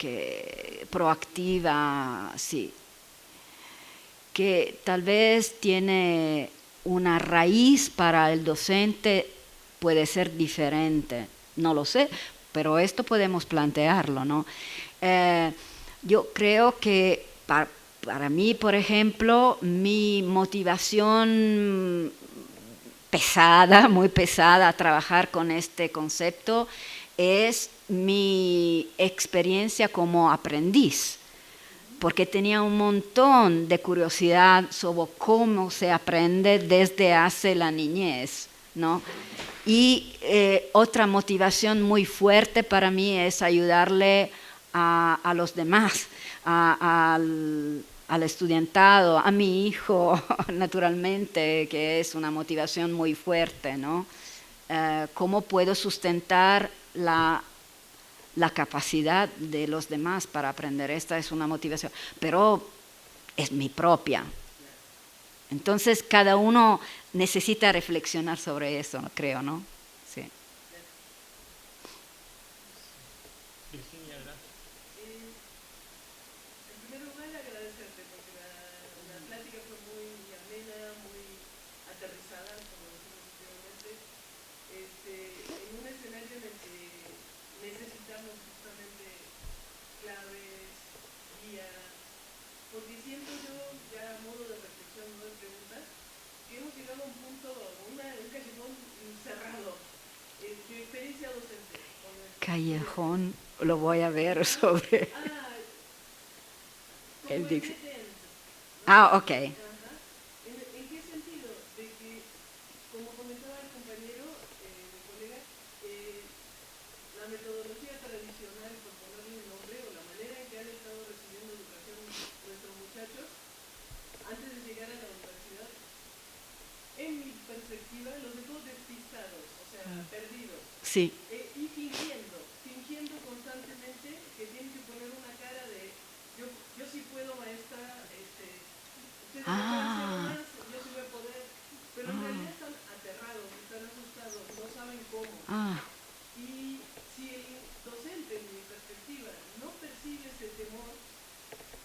B: proactiva, sí, que tal vez tiene una raíz para el docente, puede ser diferente, no lo sé, pero esto podemos plantearlo, ¿no? Yo creo que para mí, por ejemplo, mi motivación pesada, muy pesada a trabajar con este concepto es mi experiencia como aprendiz, porque tenía un montón de curiosidad sobre cómo se aprende desde hace la niñez, ¿no? Y otra motivación muy fuerte para mí es ayudarle a los demás, al estudiantado, a mi hijo, naturalmente, que es una motivación muy fuerte, ¿no? ¿Cómo puedo sustentar la capacidad de los demás para aprender? Esta es una motivación, pero es mi propia. Entonces, cada uno necesita reflexionar sobre eso, creo, ¿no? Sí.
A: Virginia, gracias.
D: En primer lugar, agradecerte porque la plática fue muy amena, muy aterrizada, como decimos anteriormente, en un escenario en el que necesitamos justamente claves, guías, porque siento yo, ya a modo de reflexión, no de preguntas, que hemos llegado a un punto, un callejón cerrado. Tu experiencia docente.
B: Callejón, lo voy a ver sobre el Dixie. Ok.
D: ¿En qué sentido? De que, como comentaba el compañero, mi colega, la metodología tradicional, por ponerle un nombre, o la manera en que han estado recibiendo educación nuestros muchachos, antes de llegar a la universidad, en mi perspectiva, los dejó despistados, o sea, perdidos.
B: Sí.
D: Y fingiendo constantemente que tienen que poner una cara de yo sí puedo, maestra, ustedes no pueden hacer más, yo sí voy a poder, pero en realidad están aterrados, están asustados, no saben cómo. Y si el docente, en mi perspectiva, no percibe ese temor,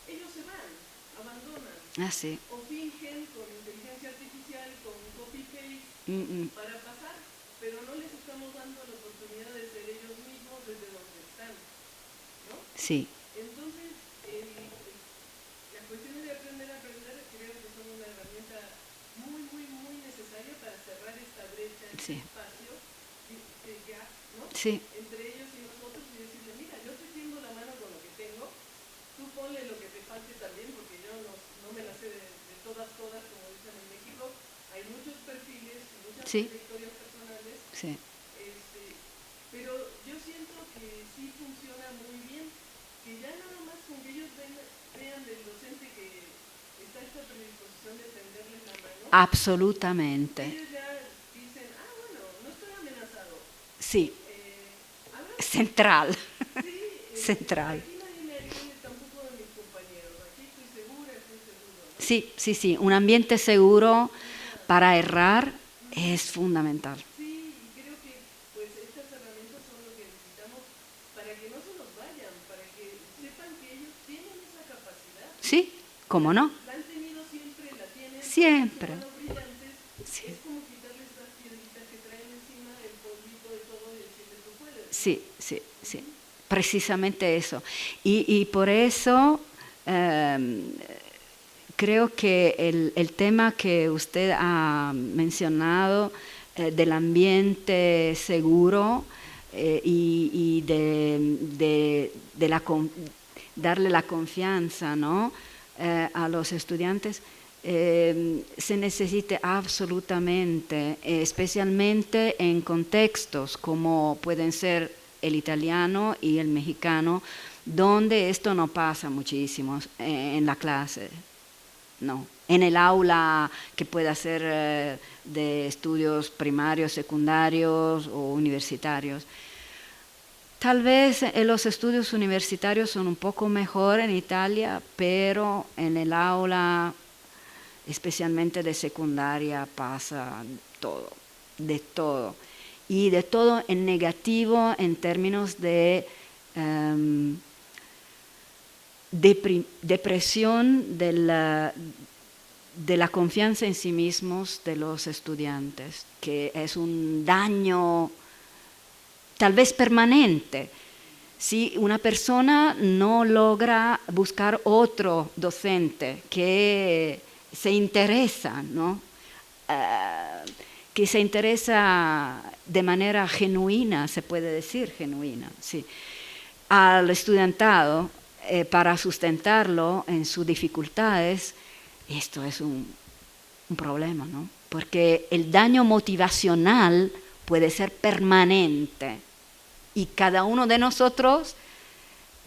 D: ellos se van, abandonan,
B: Sí.
D: o fingen con inteligencia artificial, con copy-paste, para pasar, pero no les estamos dando la oportunidad de ser ellos mismos desde donde están, ¿no?
B: Sí.
D: Entonces, las cuestiones de aprender a aprender
B: Sí.
D: de historias personales.
B: Sí.
D: Pero yo siento que sí funciona muy bien, que ya nada más con que ellos vean del docente que está esta predisposición de tenderles la mano.
B: Absolutamente.
D: Ellos ya dicen, bueno, no estoy amenazado.
B: Sí.
D: Habla
B: Central.
D: sí,
B: Central.
D: aquí nadie me agrede tampoco de mis compañeros. Aquí estoy segura, estoy seguro, ¿no?
B: Sí, sí, sí. Un ambiente seguro para errar es fundamental.
D: Sí, y creo que pues estas herramientas son lo que necesitamos para que no se nos vayan, para que sepan que ellos tienen esa capacidad.
B: Sí, ¿cómo no?
D: La han tenido siempre, la tienen.
B: Siempre.
D: Son brillantes.
B: Sí.
D: Es como quitarles esas piedritas que traen encima, el polvito de todo y decirles tú puedes.
B: Sí, sí, sí. Precisamente eso. Y por eso creo que el tema que usted ha mencionado del ambiente seguro y de darle la confianza, ¿no? A los estudiantes se necesita absolutamente, especialmente en contextos como pueden ser el italiano y el mexicano, donde esto no pasa muchísimo en la clase. No, en el aula que pueda ser de estudios primarios, secundarios o universitarios. Tal vez los estudios universitarios son un poco mejor en Italia, pero en el aula, especialmente de secundaria, pasa todo, de todo. Y de todo en negativo en términos de depresión de la confianza en sí mismos de los estudiantes, que es un daño tal vez permanente. Si una persona no logra buscar otro docente que se interesa, ¿no? Que se interesa de manera genuina, se puede decir genuina, sí, al estudiantado, para sustentarlo en sus dificultades, esto es un problema, ¿no? Porque el daño motivacional puede ser permanente y cada uno de nosotros,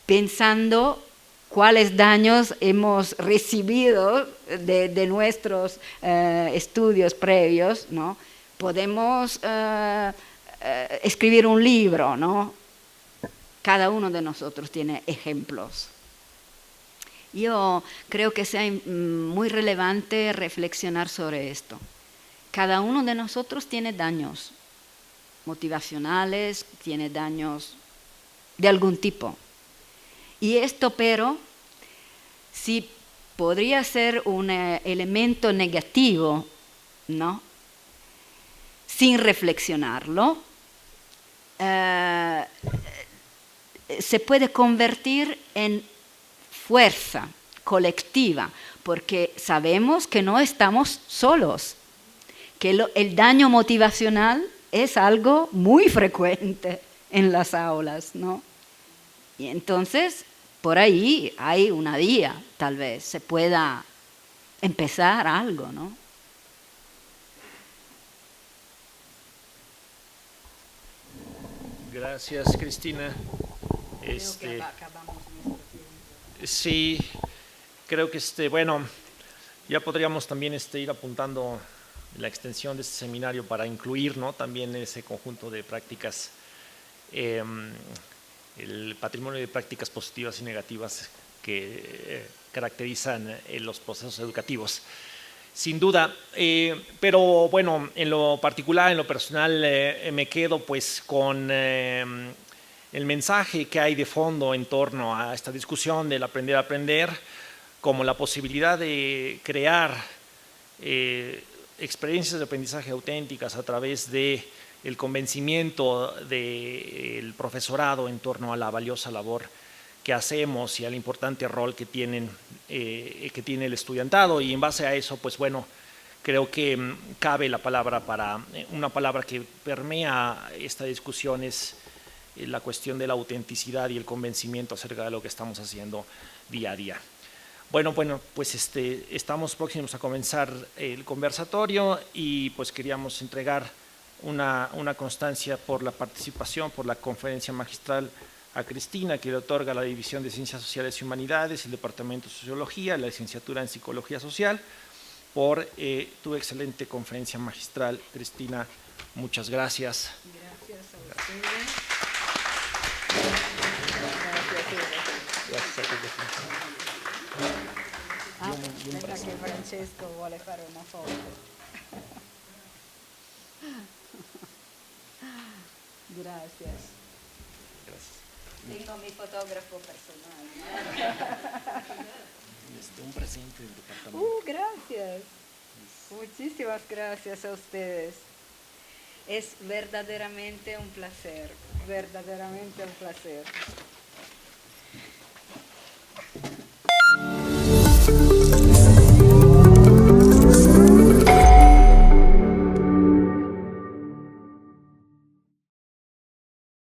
B: pensando cuáles daños hemos recibido de nuestros estudios previos, ¿no? Podemos escribir un libro, ¿no? Cada uno de nosotros tiene ejemplos. Yo creo que sea muy relevante reflexionar sobre esto. Cada uno de nosotros tiene daños motivacionales, tiene daños de algún tipo. Y esto, pero, sí podría ser un elemento negativo, ¿no? Sin reflexionarlo, se puede convertir en fuerza colectiva, porque sabemos que no estamos solos, que el daño motivacional es algo muy frecuente en las aulas, ¿no? Y entonces, por ahí hay una vía, tal vez, se pueda empezar algo, ¿no?
A: Gracias, Cristina.
B: Creo que acabamos nuestro tiempo.
A: Sí, creo que bueno, ya podríamos también ir apuntando la extensión de este seminario para incluir, ¿no? También ese conjunto de prácticas, el patrimonio de prácticas positivas y negativas que caracterizan los procesos educativos. Sin duda, pero bueno, en lo particular, en lo personal, me quedo pues con el mensaje que hay de fondo en torno a esta discusión del aprender a aprender, como la posibilidad de crear experiencias de aprendizaje auténticas a través del convencimiento del profesorado en torno a la valiosa labor que hacemos y al importante rol que tiene el estudiantado, y en base a eso, pues bueno, creo que cabe la palabra una palabra que permea esta discusión es la cuestión de la autenticidad y el convencimiento acerca de lo que estamos haciendo día a día. Bueno, pues estamos próximos a comenzar el conversatorio y pues queríamos entregar una constancia por la participación, por la conferencia magistral a Cristina, que le otorga la División de Ciencias Sociales y Humanidades, el Departamento de Sociología, la licenciatura en Psicología Social, por tu excelente conferencia magistral. Cristina, muchas gracias.
B: Gracias a ustedes.
A: Gracias a ti.
E: Sembra che Francesco vuole fare una foto. Gracias. Tengo mi fotógrafo personal.
A: Un presente del departamento.
E: Gracias. Muchísimas gracias a ustedes. Es verdaderamente un placer.